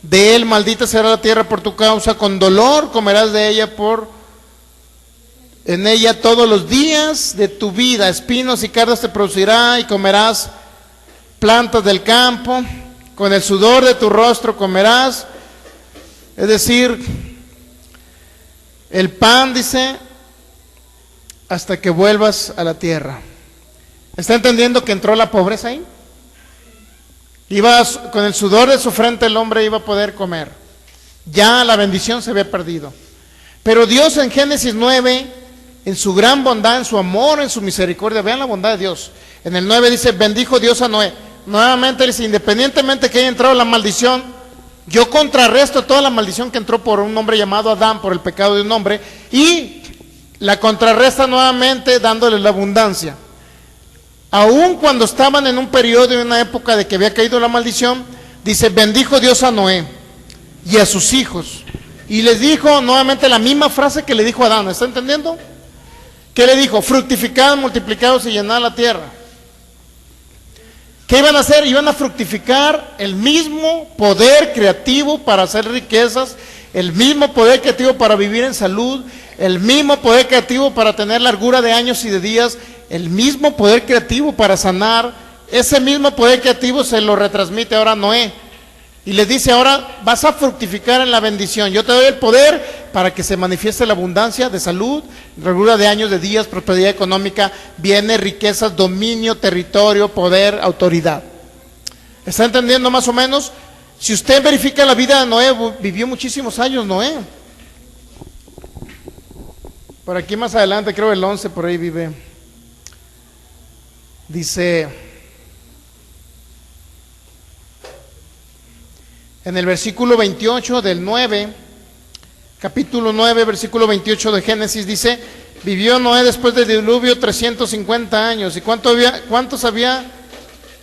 de él, maldita será la tierra por tu causa, con dolor comerás de ella en ella todos los días de tu vida, espinos y cardos te producirá, y comerás plantas del campo, con el sudor de tu rostro comerás, es decir, el pan, dice, hasta que vuelvas a la tierra. ¿Está entendiendo que entró la pobreza ahí? Con el sudor de su frente el hombre iba a poder comer. Ya la bendición se había perdido. Pero Dios en Génesis 9, en su gran bondad, en su amor, en su misericordia, vean la bondad de Dios. En el 9 dice: bendijo Dios a Noé. Nuevamente dice: independientemente que haya entrado la maldición, yo contrarresto toda la maldición que entró por un hombre llamado Adán, por el pecado de un hombre, y la contrarresta nuevamente dándole la abundancia. Aun cuando estaban en un periodo, en una época de que había caído la maldición, dice: bendijo Dios a Noé y a sus hijos, y les dijo nuevamente la misma frase que le dijo a Adán. ¿Está entendiendo? ¿Qué le dijo? Fructificad, multiplicados y llenad la tierra. ¿Qué iban a hacer? Iban a fructificar el mismo poder creativo para hacer riquezas, el mismo poder creativo para vivir en salud, el mismo poder creativo para tener largura de años y de días, el mismo poder creativo para sanar. Ese mismo poder creativo se lo retransmite ahora a Noé y le dice: ahora vas a fructificar en la bendición, yo te doy el poder para que se manifieste la abundancia de salud, largura de años, de días, prosperidad económica, bienes, riquezas, dominio, territorio, poder, autoridad. ¿Está entendiendo más o menos? Si usted verifica la vida de Noé, vivió muchísimos años Noé. Por aquí más adelante, creo el 11, por ahí vive. Dice en el versículo 28 del 9, capítulo 9, versículo 28 de Génesis, dice: vivió Noé después del diluvio 350 años. ¿Y cuántos había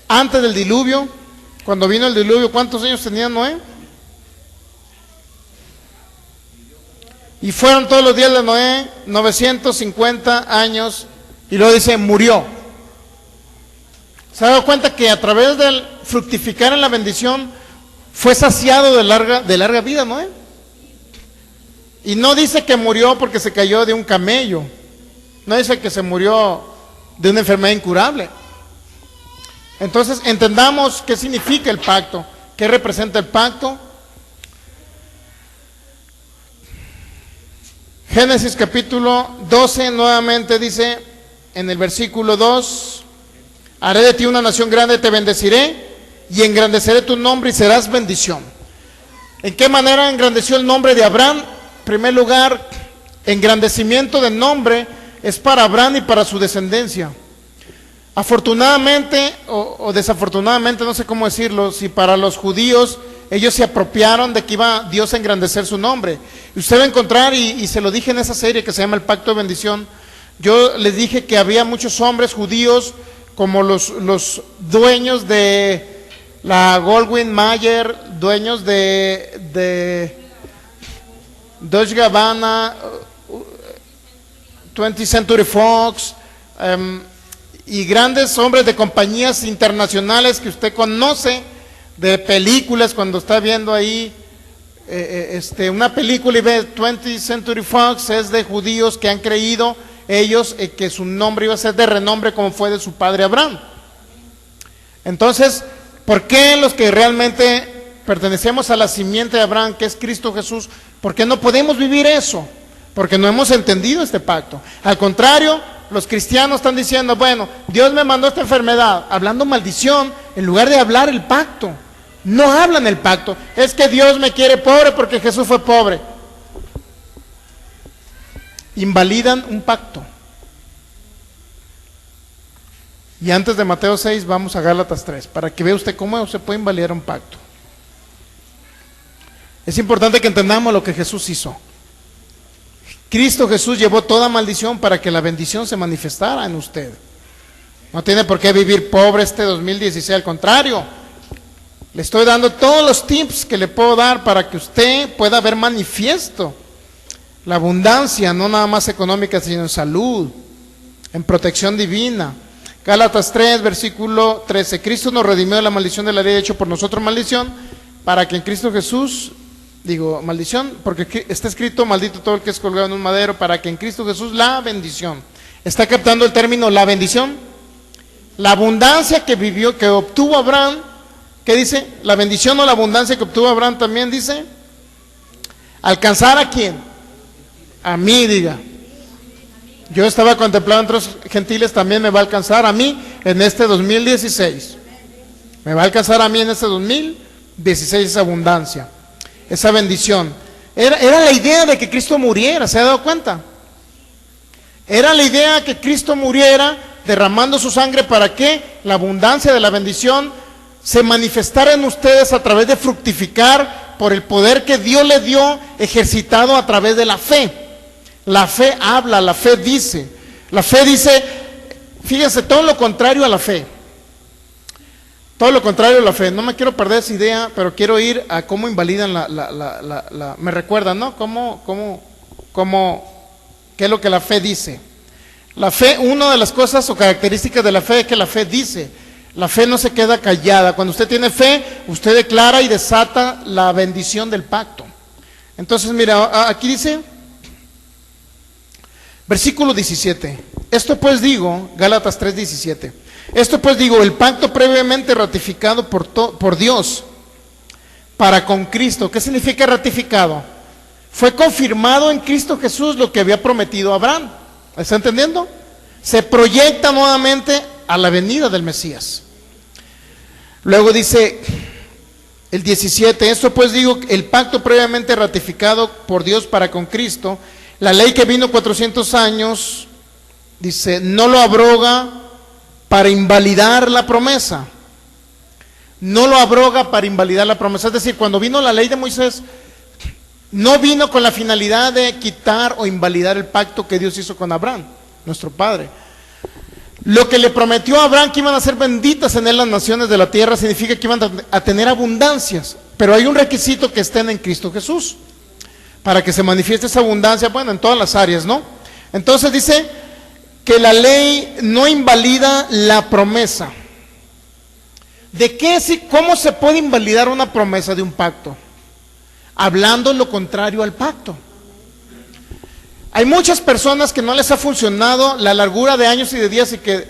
antes del diluvio? Cuando vino el diluvio, ¿cuántos años tenía Noé? Y fueron todos los días de Noé 950 años. Y luego dice: murió. ¿Se ha dado cuenta que a través del fructificar en la bendición fue saciado de larga vida, Noé? Y no dice que murió porque se cayó de un camello, no dice que se murió de una enfermedad incurable. Entonces entendamos qué significa el pacto, qué representa el pacto. Génesis capítulo 12 nuevamente dice en el versículo 2: haré de ti una nación grande, te bendeciré y engrandeceré tu nombre y serás bendición. ¿En qué manera engrandeció el nombre de Abraham? En primer lugar, engrandecimiento del nombre es para Abraham y para su descendencia. Afortunadamente o desafortunadamente, no sé cómo decirlo, si para los judíos ellos se apropiaron de que iba Dios a engrandecer su nombre. Y usted va a encontrar, y se lo dije en esa serie que se llama El Pacto de Bendición, yo les dije que había muchos hombres judíos como los dueños de la Goldwyn Mayer, dueños de Deutsche Gabbana, 20th Century Fox, y grandes hombres de compañías internacionales que usted conoce, de películas, cuando está viendo ahí una película y ve 20th Century Fox, es de judíos que han creído ellos que su nombre iba a ser de renombre como fue de su padre Abraham. Entonces, ¿por qué los que realmente pertenecemos a la simiente de Abraham, que es Cristo Jesús, por qué no podemos vivir eso? Porque no hemos entendido este pacto. Al contrario, los cristianos están diciendo, bueno, Dios me mandó esta enfermedad, hablando maldición, en lugar de hablar el pacto. No hablan el pacto. Es que Dios me quiere pobre porque Jesús fue pobre. Invalidan un pacto. Y antes de Mateo 6 vamos a Gálatas 3, para que vea usted cómo se puede invalidar un pacto. Es importante que entendamos lo que Jesús hizo. Cristo Jesús llevó toda maldición para que la bendición se manifestara en usted. No tiene por qué vivir pobre este 2016, al contrario. Le estoy dando todos los tips que le puedo dar para que usted pueda ver manifiesto la abundancia, no nada más económica, sino en salud, en protección divina. Gálatas 3, versículo 13. Cristo nos redimió de la maldición de la ley, hecho por nosotros maldición, para que en Cristo Jesús, maldición, porque está escrito, maldito todo el que es colgado en un madero, para que en Cristo Jesús la bendición. ¿Está captando el término la bendición? La abundancia que obtuvo Abraham, ¿qué dice? La bendición o la abundancia que obtuvo Abraham también dice, ¿alcanzar a quién? A mí, diga. Yo estaba contemplando entre los gentiles, también me va a alcanzar a mí en este 2016. Me va a alcanzar a mí en este 2016 esa abundancia, esa bendición. Era la idea de que Cristo muriera, ¿se ha dado cuenta? Era la idea que Cristo muriera derramando su sangre para que la abundancia de la bendición se manifestara en ustedes a través de fructificar por el poder que Dios le dio, ejercitado a través de la fe. La fe habla, la fe dice, fíjense, todo lo contrario a la fe. Todo lo contrario a la fe. No me quiero perder esa idea, pero quiero ir a cómo invalidan me recuerdan, ¿no? ¿Qué es lo que la fe dice? La fe, una de las cosas o características de la fe es que la fe dice. La fe no se queda callada. Cuando usted tiene fe, usted declara y desata la bendición del pacto. Entonces, mira, aquí dice, versículo 17. Esto pues digo, Gálatas 3:17. Esto pues digo, el pacto previamente ratificado por Dios para con Cristo. ¿Qué significa ratificado? Fue confirmado en Cristo Jesús lo que había prometido Abraham. ¿Está entendiendo? Se proyecta nuevamente a la venida del Mesías. Luego dice el 17, esto pues digo, el pacto previamente ratificado por Dios para con Cristo, la ley que vino 400 años, dice, no lo abroga para invalidar la promesa. No lo abroga para invalidar la promesa. Es decir, cuando vino la ley de Moisés, no vino con la finalidad de quitar o invalidar el pacto que Dios hizo con Abraham, nuestro padre. Lo que le prometió a Abraham, que iban a ser benditas en él las naciones de la tierra, significa que iban a tener abundancias. Pero hay un requisito, que estén en Cristo Jesús, para que se manifieste esa abundancia, bueno, en todas las áreas, ¿no? Entonces dice que la ley no invalida la promesa. ¿Cómo se puede invalidar una promesa de un pacto? Hablando lo contrario al pacto. Hay muchas personas que no les ha funcionado la largura de años y de días, y que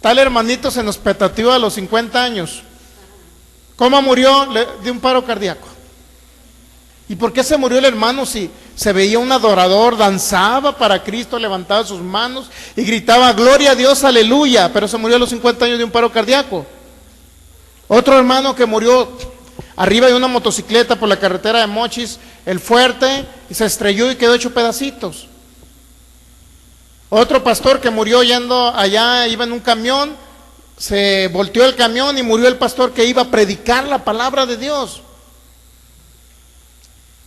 tal hermanito se nos petateó a los 50 años. ¿Cómo murió? De un paro cardíaco. ¿Y por qué se murió el hermano? Si se veía un adorador, danzaba para Cristo, levantaba sus manos y gritaba gloria a Dios, aleluya, pero se murió a los 50 años de un paro cardíaco. Otro hermano que murió arriba de una motocicleta por la carretera de Mochis, el Fuerte, y se estrelló y quedó hecho pedacitos. Otro pastor que murió yendo allá, iba en un camión, se volteó el camión y murió el pastor que iba a predicar la palabra de Dios.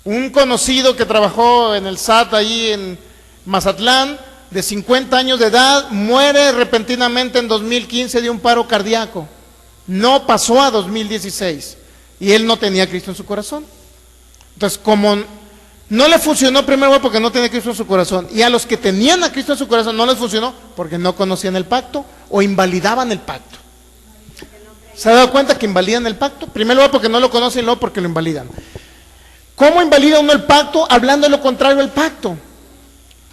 Un conocido que trabajó en el SAT ahí en Mazatlán, de 50 años de edad, muere repentinamente en 2015 de un paro cardíaco. No pasó a 2016. y él no tenía a Cristo en su corazón. Entonces, como no le funcionó primero porque no tenía a Cristo en su corazón, y a los que tenían a Cristo en su corazón no les funcionó porque no conocían el pacto o invalidaban el pacto. ¿Se ha dado cuenta que invalidan el pacto? Primero porque no lo conocen y luego porque lo invalidan. ¿Cómo invalida uno el pacto? Hablando de lo contrario al pacto.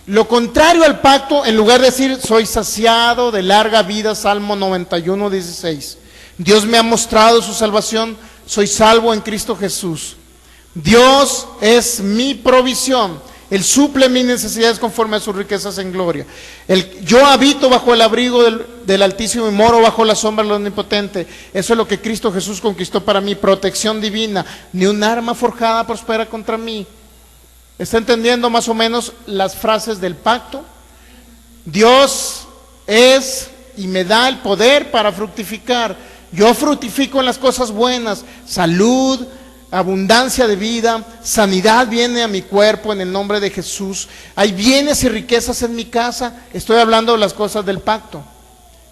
Lo contrario al pacto, en lugar de decir soy saciado de larga vida, Salmo 91:16. Dios me ha mostrado su salvación, soy salvo en Cristo Jesús. Dios es mi provisión, Él suple mis necesidades conforme a sus riquezas en gloria. Yo habito bajo el abrigo del Altísimo y moro bajo la sombra del Omnipotente. Eso es lo que Cristo Jesús conquistó para mí, protección divina. Ni un arma forjada prospera contra mí. ¿Está entendiendo más o menos las frases del pacto? Dios es y me da el poder para fructificar. Yo fructifico en las cosas buenas, salud, abundancia de vida, sanidad viene a mi cuerpo en el nombre de Jesús. Hay bienes y riquezas en mi casa. Estoy hablando de las cosas del pacto.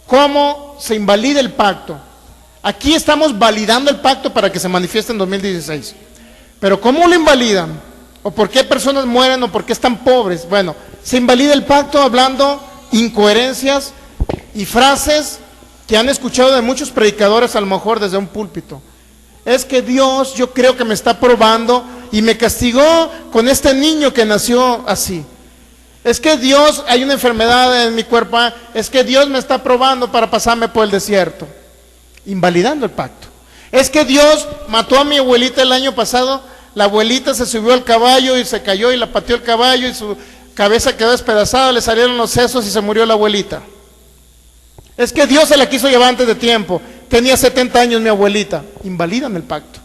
¿Cómo se invalida el pacto? Aquí estamos validando el pacto para que se manifieste en 2016. Pero ¿cómo lo invalidan? ¿O por qué personas mueren o por qué están pobres? Bueno, se invalida el pacto hablando incoherencias y frases que han escuchado de muchos predicadores, a lo mejor desde un púlpito. Es que Dios, yo creo que me está probando y me castigó con este niño que nació así. Es que Dios, hay una enfermedad en mi cuerpo, es que Dios me está probando para pasarme por el desierto. Invalidando el pacto. Es que Dios mató a mi abuelita el año pasado, la abuelita se subió al caballo y se cayó y la pateó el caballo y su cabeza quedó despedazada, le salieron los sesos y se murió la abuelita. Es que Dios se la quiso llevar antes de tiempo. Tenía 70 años mi abuelita. Invalidan el pacto.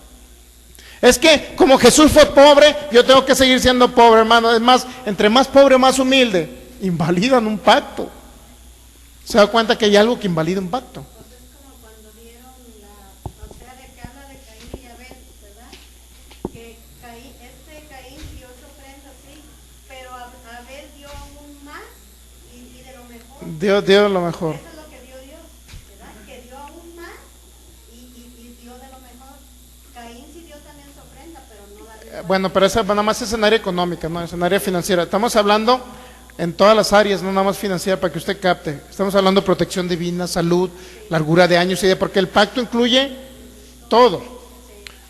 Es que como Jesús fue pobre, yo tengo que seguir siendo pobre, hermano. Es más, entre más pobre, más humilde. Invalidan un pacto. ¿Se da cuenta que hay algo que invalida un pacto? Entonces es como cuando dieron o sea, de que habla de Caín y Abel, ¿verdad? Que Caín dio su ofrenda, sí, pero Abel dio aún más y de lo mejor. Dio lo mejor. Eso es lo que dio Dios, ¿verdad? Que dio aún más y dio de lo mejor. Caín sí dio también su ofrenda, pero no la dio. Bueno, pero esa nada más es en área económica, no es en área financiera. Estamos hablando en todas las áreas, no nada más financiera, para que usted capte. Estamos hablando de protección divina, salud, largura de años y de, porque el pacto incluye todo.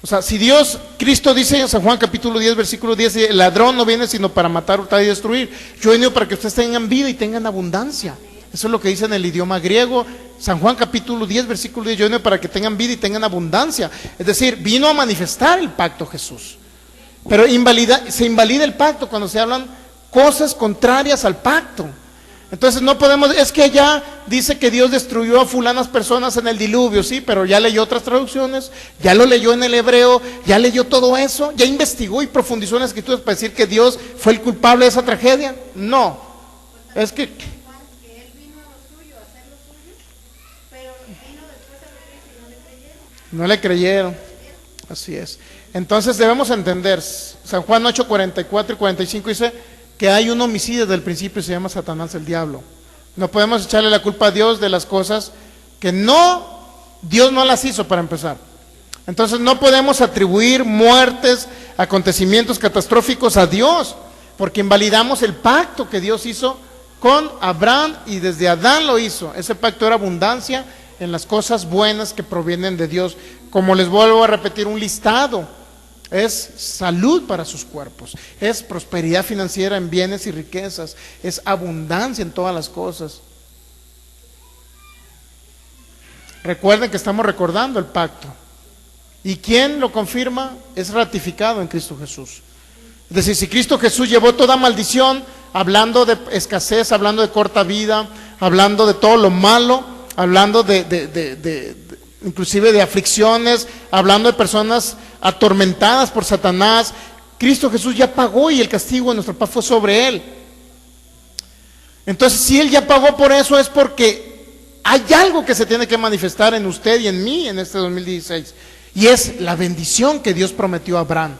O sea, si Dios, Cristo dice en San Juan capítulo 10, versículo 10, el ladrón no viene sino para matar, hurtar y destruir. Yo he venido para que ustedes tengan vida y tengan abundancia. Eso es lo que dice en el idioma griego. San Juan capítulo 10, versículo 10, yo he venido para que tengan vida y tengan abundancia. Es decir, vino a manifestar el pacto Jesús. Pero se invalida el pacto cuando se hablan cosas contrarias al pacto. Entonces no podemos, es que ya dice que Dios destruyó a fulanas personas en el diluvio, sí, pero ya leyó otras traducciones, ya lo leyó en el hebreo, ya leyó todo eso, ya investigó y profundizó en las escrituras para decir que Dios fue el culpable de esa tragedia. No, es que Él vino a lo suyo, a hacer lo suyo, pero vino después a los y no le creyeron. no le creyeron. Así es. Entonces debemos entender, San Juan 8, 44 y 45 dice que hay un homicidio desde el principio y se llama Satanás, el diablo. No podemos echarle la culpa a Dios de las cosas que Dios no las hizo para empezar. Entonces no podemos atribuir muertes, acontecimientos catastróficos a Dios, porque invalidamos el pacto que Dios hizo con Abraham y desde Adán lo hizo. Ese pacto era abundancia en las cosas buenas que provienen de Dios. Como les vuelvo a repetir, un listado. Es salud para sus cuerpos, es prosperidad financiera en bienes y riquezas, es abundancia en todas las cosas. Recuerden que estamos recordando el pacto. ¿Y quién lo confirma? Es ratificado en Cristo Jesús. Es decir, si Cristo Jesús llevó toda maldición, hablando de escasez, hablando de corta vida, hablando de todo lo malo, hablando inclusive de aflicciones, hablando de personas atormentadas por Satanás, Cristo Jesús ya pagó y el castigo de nuestro paz fue sobre Él. Entonces, si Él ya pagó por eso, es porque hay algo que se tiene que manifestar en usted y en mí en este 2016, y es la bendición que Dios prometió a Abraham.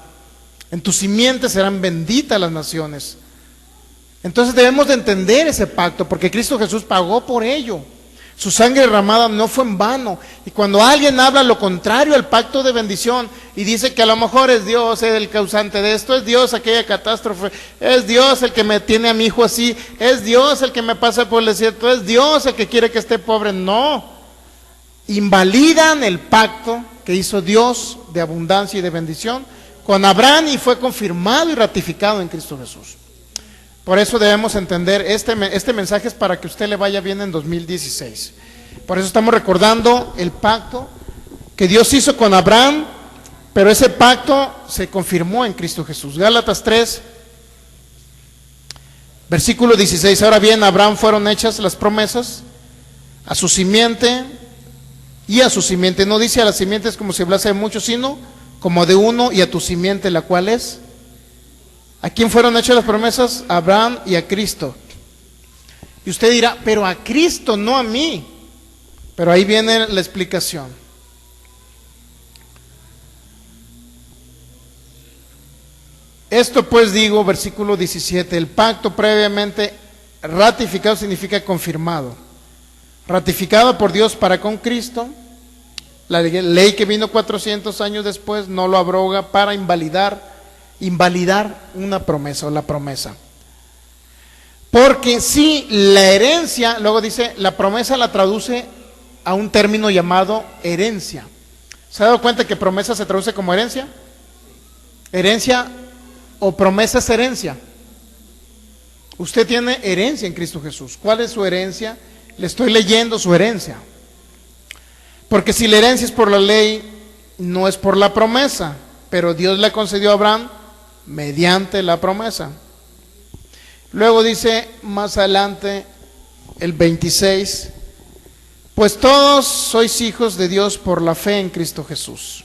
En tus simientes serán benditas las naciones. Entonces debemos de entender ese pacto, porque Cristo Jesús pagó por ello. Su sangre derramada no fue en vano. Y cuando alguien habla lo contrario al pacto de bendición y dice que a lo mejor es Dios el causante de esto, es Dios aquella catástrofe, es Dios el que me tiene a mi hijo así, es Dios el que me pasa por el desierto, es Dios el que quiere que esté pobre, no. Invalidan el pacto que hizo Dios de abundancia y de bendición con Abraham y fue confirmado y ratificado en Cristo Jesús. Por eso debemos entender, este mensaje es para que usted le vaya bien en 2016. Por eso estamos recordando el pacto que Dios hizo con Abraham, pero ese pacto se confirmó en Cristo Jesús. Gálatas 3, versículo 16. Ahora bien, a Abraham fueron hechas las promesas a su simiente y a su simiente. No dice a las simientes como si hablase de muchos, sino como de uno, y a tu simiente, la cual es. ¿A quién fueron hechas las promesas? A Abraham y a Cristo. Y usted dirá, pero a Cristo, no a mí. Pero ahí viene la explicación. Esto pues digo, versículo 17, el pacto previamente ratificado significa confirmado. Ratificado por Dios para con Cristo. La ley que vino 400 años después no lo abroga para invalidar una promesa o la promesa. Porque si la herencia, luego dice, la promesa la traduce a un término llamado herencia. ¿Se ha dado cuenta que promesa se traduce como herencia? Herencia o promesa es herencia. Usted tiene herencia en Cristo Jesús. ¿Cuál es su herencia? Le estoy leyendo su herencia. Porque si la herencia es por la ley, no es por la promesa, pero Dios le concedió a Abraham mediante la promesa. Luego dice más adelante el 26, pues todos sois hijos de Dios por la fe en Cristo Jesús.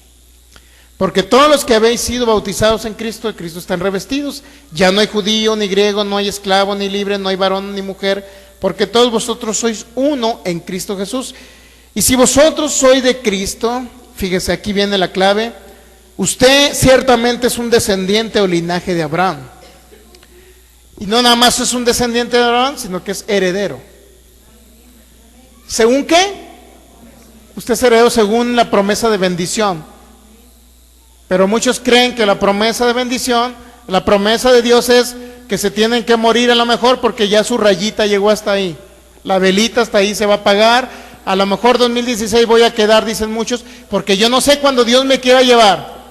Porque todos los que habéis sido bautizados en Cristo están revestidos. Ya no hay judío ni griego, no hay esclavo ni libre, no hay varón ni mujer, porque todos vosotros sois uno en Cristo Jesús. Y si vosotros sois de Cristo, fíjese, aquí viene la clave, usted ciertamente es un descendiente o linaje de Abraham. Y no nada más es un descendiente de Abraham, sino que es heredero. ¿Según qué? Usted es heredero según la promesa de bendición. Pero muchos creen que la promesa de bendición, la promesa de Dios es que se tienen que morir a lo mejor porque ya su rayita llegó hasta ahí. La velita hasta ahí se va a apagar. A lo mejor 2016 voy a quedar, dicen muchos, porque yo no sé cuándo Dios me quiera llevar.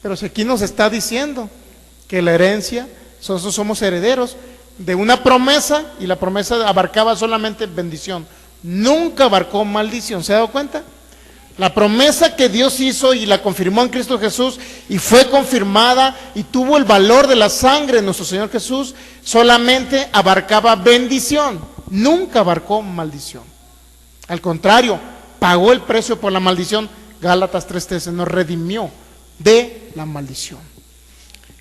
Pero si aquí nos está diciendo que la herencia, nosotros somos herederos de una promesa, y la promesa abarcaba solamente bendición, nunca abarcó maldición. ¿Se ha dado cuenta? La promesa que Dios hizo y la confirmó en Cristo Jesús y fue confirmada y tuvo el valor de la sangre de nuestro Señor Jesús, solamente abarcaba bendición, nunca abarcó maldición. Al contrario, pagó el precio por la maldición. Gálatas 3:13 nos redimió de la maldición.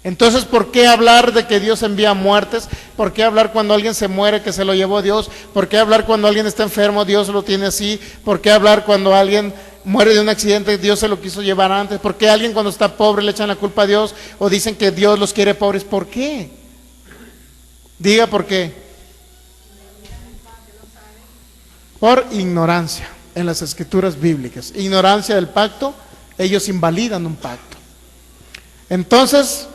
Entonces, ¿por qué hablar de que Dios envía muertes? ¿Por qué hablar cuando alguien se muere que se lo llevó Dios? ¿Por qué hablar cuando alguien está enfermo, Dios lo tiene así? ¿Por qué hablar cuando alguien muere de un accidente, Dios se lo quiso llevar antes? ¿Por qué alguien cuando está pobre le echan la culpa a Dios o dicen que Dios los quiere pobres? ¿Por qué? Diga por qué. Por ignorancia en las escrituras bíblicas. Ignorancia del pacto, ellos invalidan un pacto. Entonces,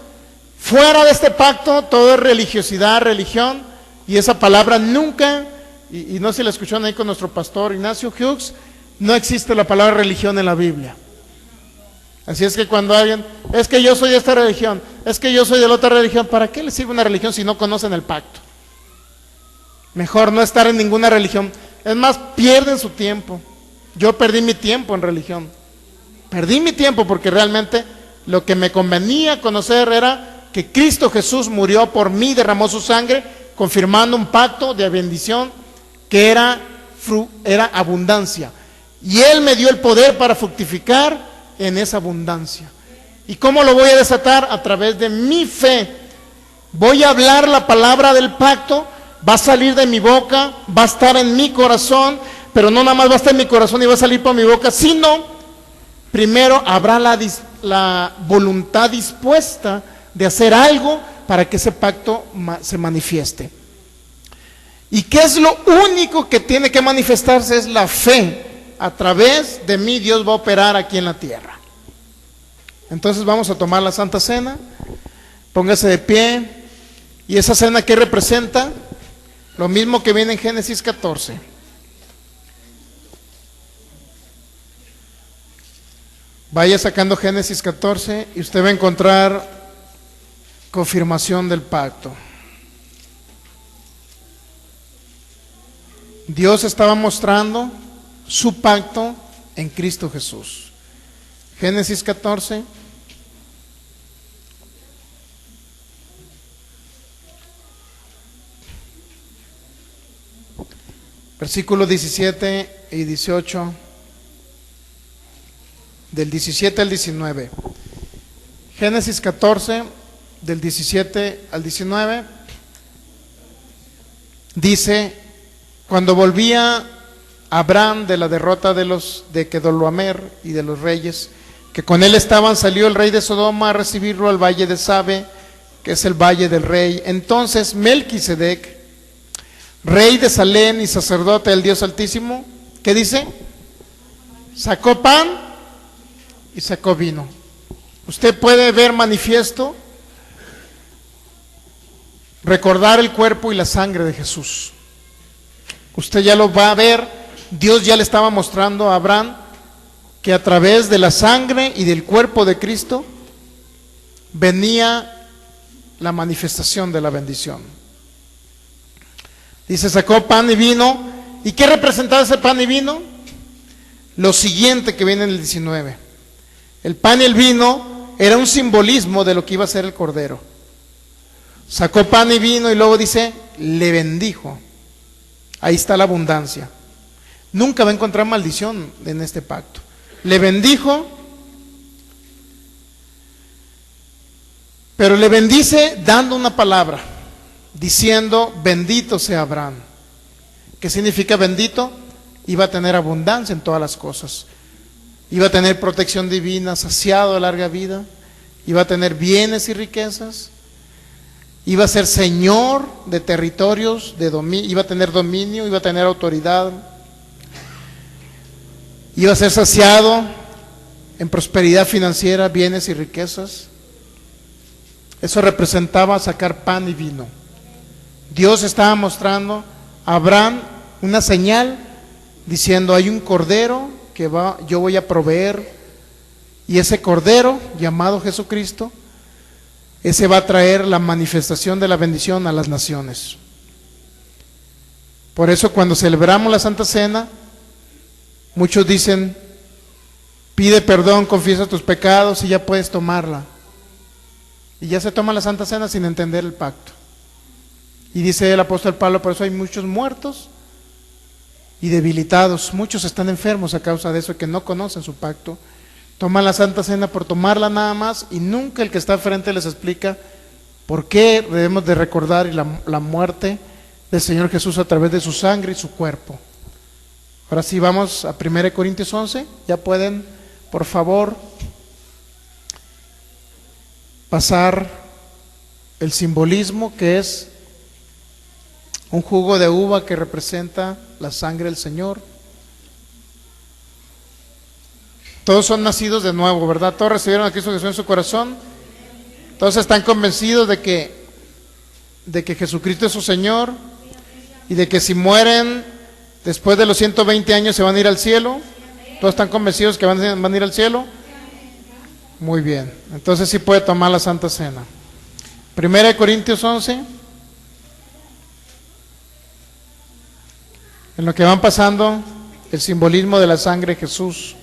fuera de este pacto, todo es religiosidad, religión, y esa palabra nunca, y no sé si la escucharon ahí con nuestro pastor Ignacio Hughes, no existe la palabra religión en la Biblia. Así es que cuando alguien, es que yo soy de esta religión, es que yo soy de la otra religión, ¿para qué les sirve una religión si no conocen el pacto? Mejor no estar en ninguna religión. Es más, pierden su tiempo. Yo perdí mi tiempo en religión. Perdí mi tiempo porque realmente lo que me convenía conocer era que Cristo Jesús murió por mí, derramó su sangre, confirmando un pacto de bendición que era abundancia. Y Él me dio el poder para fructificar en esa abundancia. ¿Y cómo lo voy a desatar? A través de mi fe. Voy a hablar la palabra del pacto, va a salir de mi boca, va a estar en mi corazón, pero no nada más va a estar en mi corazón y va a salir por mi boca, sino primero habrá la voluntad dispuesta de hacer algo para que ese pacto se manifieste. ¿Y qué es lo único que tiene que manifestarse? Es la fe. A través de mí Dios va a operar aquí en la tierra. Entonces vamos a tomar la Santa Cena. Póngase de pie. ¿Y esa cena qué representa? Lo mismo que viene en Génesis 14. Vaya sacando Génesis 14 y usted va a encontrar confirmación del pacto. Dios estaba mostrando su pacto en Cristo Jesús. Génesis 14. Versículos 17 y 18. Del 17 al 19. Génesis 14, del 17 al 19. Dice: cuando volvía Abraham de la derrota de Kedorlaomer y de los reyes que con él estaban, salió el rey de Sodoma a recibirlo al valle de Sabe, que es el valle del rey. Entonces Melquisedec, rey de Salem y sacerdote del Dios Altísimo, ¿qué dice? Sacó pan y sacó vino. Usted puede ver manifiesto, recordar el cuerpo y la sangre de Jesús. Usted ya lo va a ver. Dios ya le estaba mostrando a Abraham que a través de la sangre y del cuerpo de Cristo venía la manifestación de la bendición. Dice, sacó pan y vino. ¿Y qué representaba ese pan y vino? Lo siguiente que viene en el 19. El pan y el vino era un simbolismo de lo que iba a ser el Cordero. Sacó pan y vino y luego dice, le bendijo. Ahí está la abundancia. Nunca va a encontrar maldición en este pacto. Le bendijo, pero le bendice dando una palabra, diciendo, bendito sea Abraham. ¿Qué significa bendito? Iba a tener abundancia en todas las cosas. Iba a tener protección divina, saciado de larga vida. Iba a tener bienes y riquezas. Iba a ser señor de territorios, iba a tener dominio, iba a tener autoridad. Iba a ser saciado en prosperidad financiera, bienes y riquezas. Eso representaba sacar pan y vino. Dios estaba mostrando a Abraham una señal diciendo, hay un cordero que yo voy a proveer, y ese cordero llamado Jesucristo, ese va a traer la manifestación de la bendición a las naciones. Por eso cuando celebramos la Santa Cena, muchos dicen, pide perdón, confiesa tus pecados y ya puedes tomarla. Y ya se toma la Santa Cena sin entender el pacto. Y dice el apóstol Pablo, por eso hay muchos muertos y debilitados. Muchos están enfermos a causa de eso, que no conocen su pacto. Toman la Santa Cena por tomarla nada más, y nunca el que está frente les explica por qué debemos de recordar la muerte del Señor Jesús a través de su sangre y su cuerpo. Ahora sí, vamos a 1 Corintios 11. Ya pueden, por favor, pasar el simbolismo, que es un jugo de uva que representa la sangre del Señor. Todos son nacidos de nuevo, ¿verdad? Todos recibieron a Cristo Jesús en su corazón. Todos están convencidos de que Jesucristo es su Señor, y de que si mueren después de los 120 años se van a ir al cielo. ¿Todos están convencidos que van a ir al cielo? Muy bien, entonces sí puede tomar la Santa Cena. 1 Corintios 11. En lo que van pasando el simbolismo de la sangre de Jesús.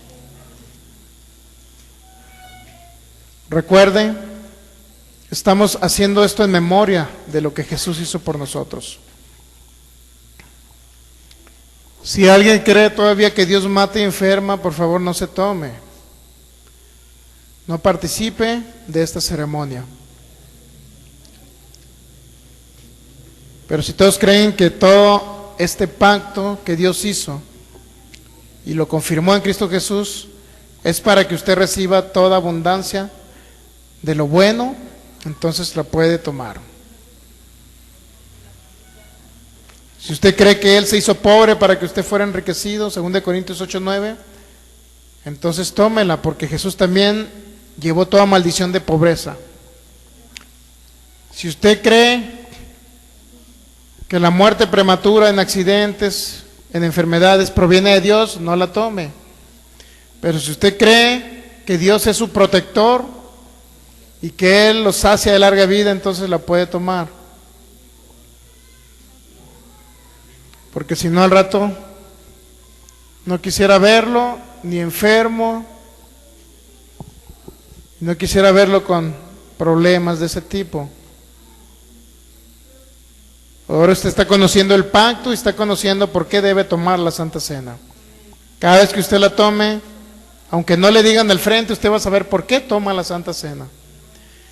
Recuerde, estamos haciendo esto en memoria de lo que Jesús hizo por nosotros. Si alguien cree todavía que Dios mata y enferma, por favor no se tome. No participe de esta ceremonia. Pero si todos creen que todo este pacto que Dios hizo y lo confirmó en Cristo Jesús es para que usted reciba toda abundancia de lo bueno, entonces la puede tomar. Si usted cree que Él se hizo pobre para que usted fuera enriquecido, 2 Corintios 8:9, entonces tómela, porque Jesús también llevó toda maldición de pobreza. Si usted cree que la muerte prematura en accidentes, en enfermedades proviene de Dios, no la tome. Pero si usted cree que Dios es su protector y que Él lo sacia de larga vida, entonces la puede tomar. Porque si no, al rato no quisiera verlo ni enfermo, no quisiera verlo con problemas de ese tipo. Ahora usted está conociendo el pacto y está conociendo por qué debe tomar la Santa Cena. Cada vez que usted la tome, aunque no le digan al frente, usted va a saber por qué toma la Santa Cena.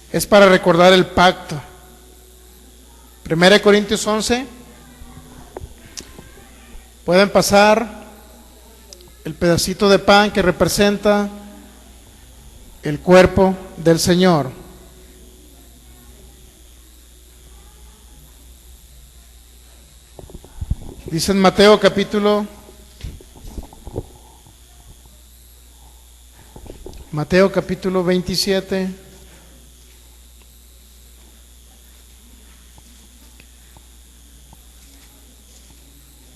Es para recordar el pacto. 1 Corintios 11. Pueden pasar el pedacito de pan que representa el cuerpo del Señor. Dice en Mateo capítulo 27.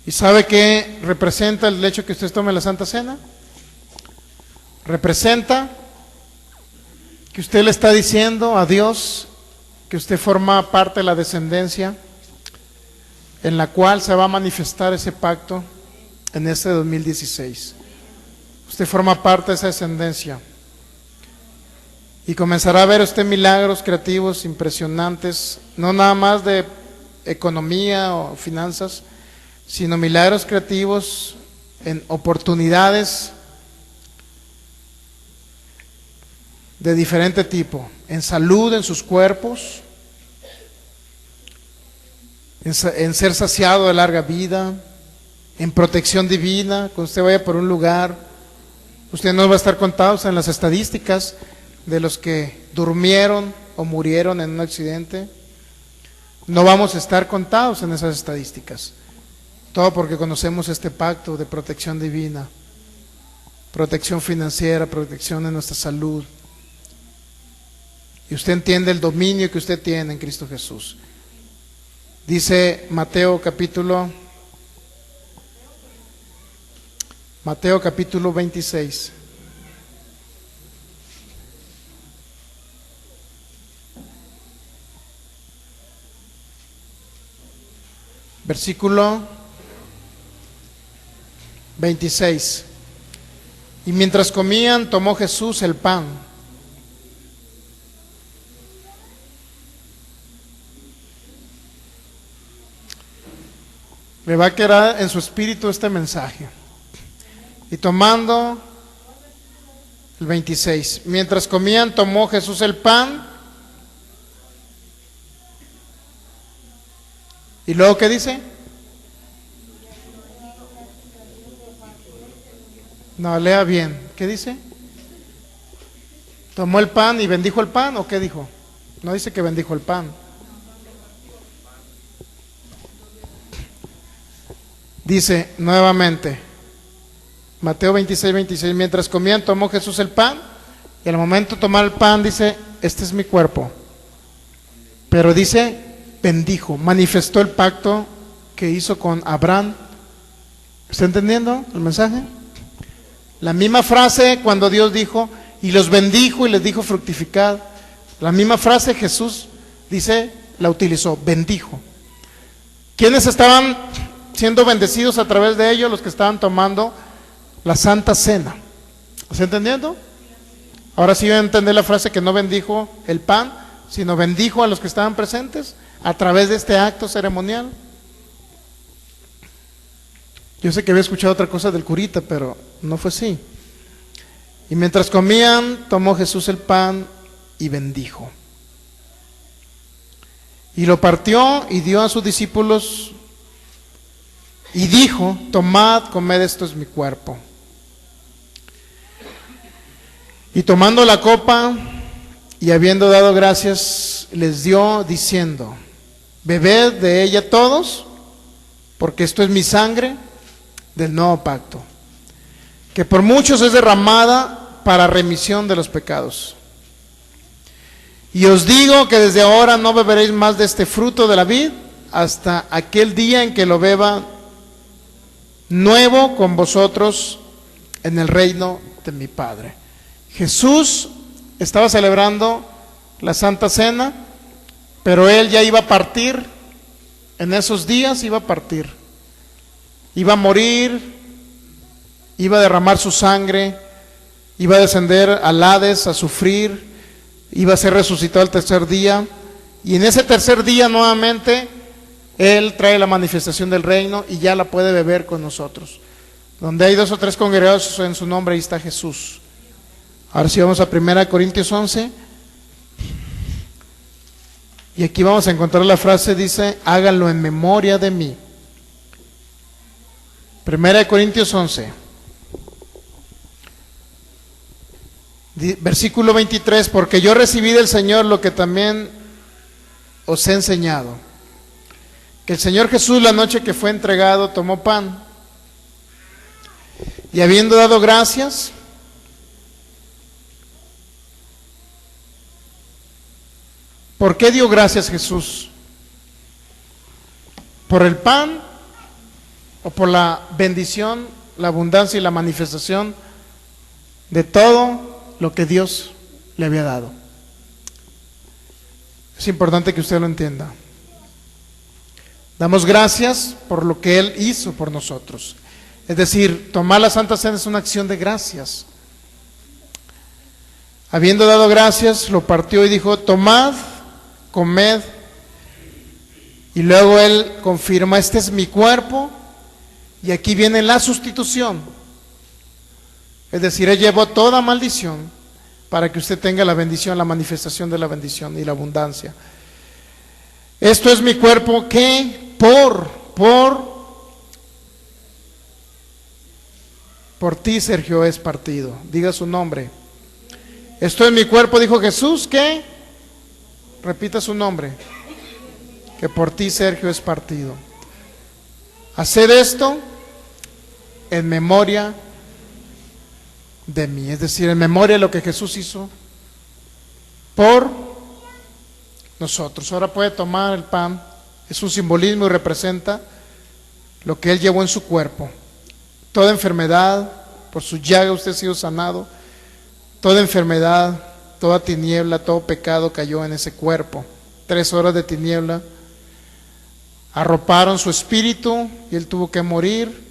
¿Y sabe qué representa el hecho que usted tome la Santa Cena? Representa que usted le está diciendo a Dios que usted forma parte de la descendencia en la cual se va a manifestar ese pacto en este 2016. Usted forma parte de esa descendencia y comenzará a ver usted milagros creativos impresionantes, no nada más de economía o finanzas, sino milagros creativos en oportunidades de diferente tipo, en salud, en sus cuerpos, en ser saciado de larga vida, en protección divina. Cuando usted vaya por un lugar, usted no va a estar contado en las estadísticas de los que durmieron o murieron en un accidente. No vamos a estar contados en esas estadísticas. Todo porque conocemos este pacto de protección divina, protección financiera, protección de nuestra salud. Y usted entiende el dominio que usted tiene en Cristo Jesús. Dice Mateo capítulo 26. Versículo 26. Y mientras comían, tomó Jesús el pan. Le va a quedar en su espíritu este mensaje. Y tomando el 26, mientras comían, tomó Jesús el pan. ¿Y luego qué dice? No, lea bien. ¿Qué dice? ¿Tomó el pan y bendijo el pan o qué dijo? No dice que bendijo el pan. Dice nuevamente, Mateo 26, 26, mientras comían tomó Jesús el pan y al momento de tomar el pan dice, este es mi cuerpo. Pero dice, bendijo, manifestó el pacto que hizo con Abraham. ¿Está entendiendo el mensaje? La misma frase cuando Dios dijo, y los bendijo y les dijo fructificad. La misma frase Jesús dice, la utilizó, bendijo. ¿Quiénes estaban siendo bendecidos a través de ellos? Los que estaban tomando la Santa Cena. ¿Está entendiendo? Ahora sí voy a entender la frase que no bendijo el pan, sino bendijo a los que estaban presentes a través de este acto ceremonial. Yo sé que había escuchado otra cosa del curita, pero no fue así. Y mientras comían, tomó Jesús el pan y bendijo. Y lo partió y dio a sus discípulos y dijo, tomad, comed, esto es mi cuerpo. Y tomando la copa y habiendo dado gracias, les dio diciendo, bebed de ella todos, porque esto es mi sangre del nuevo pacto, que por muchos es derramada para remisión de los pecados. Y os digo que desde ahora no beberéis más de este fruto de la vid hasta aquel día en que lo beba nuevo con vosotros en el reino de mi Padre. Jesús estaba celebrando la Santa Cena, pero Él ya iba a partir, en esos días iba a partir, iba a morir, iba a derramar su sangre, iba a descender al Hades a sufrir, iba a ser resucitado el tercer día, y en ese tercer día nuevamente Él trae la manifestación del reino y ya la puede beber con nosotros. Donde hay 2 o 3 congregados en su nombre, ahí está Jesús. Ahora sí vamos a 1 Corintios 11. Y aquí vamos a encontrar la frase, dice, háganlo en memoria de mí. 1 Corintios 11. Versículo 23, porque yo recibí del Señor lo que también os he enseñado. Que el Señor Jesús, la noche que fue entregado, tomó pan. Y habiendo dado gracias, ¿por qué dio gracias Jesús? ¿Por el pan o por la bendición, la abundancia y la manifestación de todo lo que Dios le había dado? Es importante que usted lo entienda. Damos gracias por lo que Él hizo por nosotros. Es decir, tomar la Santa Cena es una acción de gracias. Habiendo dado gracias, lo partió y dijo, tomad, comed. Y luego Él confirma, este es mi cuerpo. Y aquí viene la sustitución. Es decir, Él llevó toda maldición para que usted tenga la bendición, la manifestación de la bendición y la abundancia. Esto es mi cuerpo que por ti, Sergio, es partido. Diga su nombre. Esto es mi cuerpo, dijo Jesús, que repita su nombre, que por ti, Sergio, es partido. Haced esto en memoria de mí, es decir, en memoria de lo que Jesús hizo por nosotros. Ahora puede tomar el pan, es un simbolismo y representa lo que Él llevó en su cuerpo. Toda enfermedad, por su llaga usted ha sido sanado. Toda enfermedad, toda tiniebla, todo pecado cayó en ese cuerpo. 3 horas de tiniebla arroparon su espíritu y Él tuvo que morir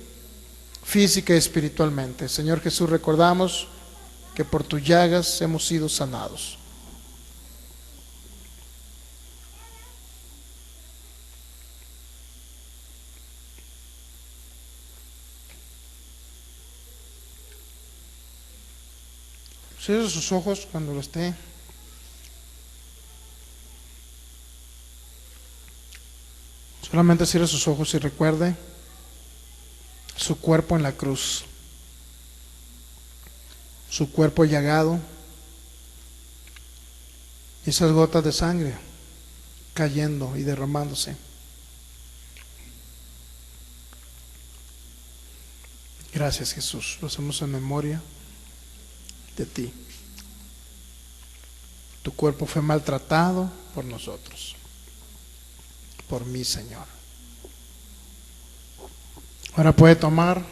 física y espiritualmente. Señor Jesús, recordamos que por tus llagas hemos sido sanados. Cierre sus ojos cuando lo esté. Solamente cierre sus ojos y recuerde su cuerpo en la cruz, su cuerpo llagado, y esas gotas de sangre cayendo y derramándose. Gracias, Jesús, lo hacemos en memoria de ti. Tu cuerpo fue maltratado por nosotros, por mí, Señor. Ahora puede tomar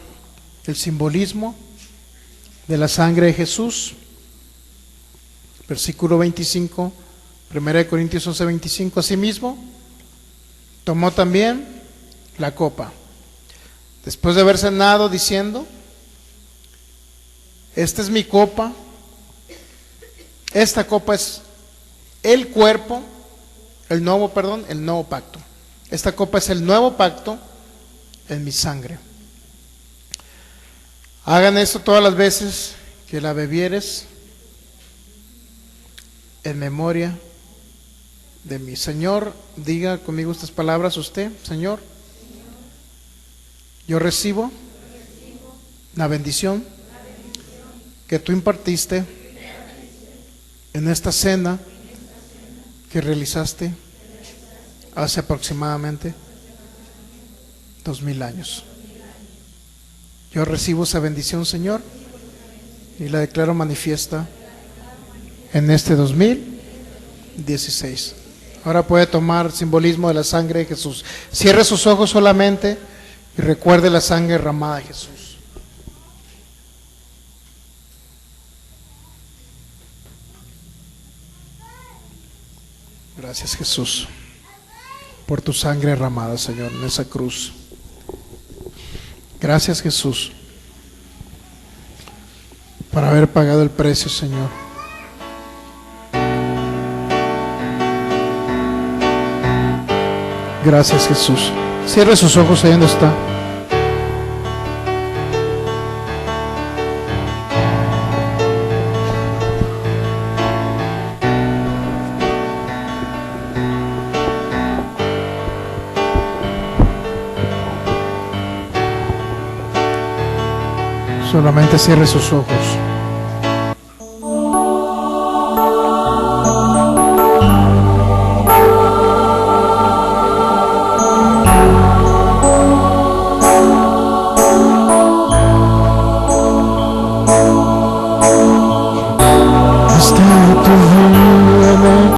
el simbolismo de la sangre de Jesús. Versículo 25, 1 Corintios 11, 25. Asimismo, tomó también la copa, después de haber cenado, diciendo, esta es mi copa, esta copa es el cuerpo, el nuevo pacto. Esta copa es el nuevo pacto en mi sangre. Hagan esto todas las veces que la bebieres en memoria de mí. Señor, diga conmigo estas palabras usted. Señor, yo recibo la bendición que tú impartiste en esta cena que realizaste hace aproximadamente 2000 años. Yo recibo esa bendición, Señor, y la declaro manifiesta en este 2016. Ahora puede tomar simbolismo de la sangre de Jesús. Cierre sus ojos solamente y recuerde la sangre derramada de Jesús. Gracias, Jesús, por tu sangre derramada, Señor, en esa cruz. Gracias, Jesús, por haber pagado el precio, Señor. Gracias, Jesús. Cierre sus ojos ahí donde está. Solamente cierre sus ojos.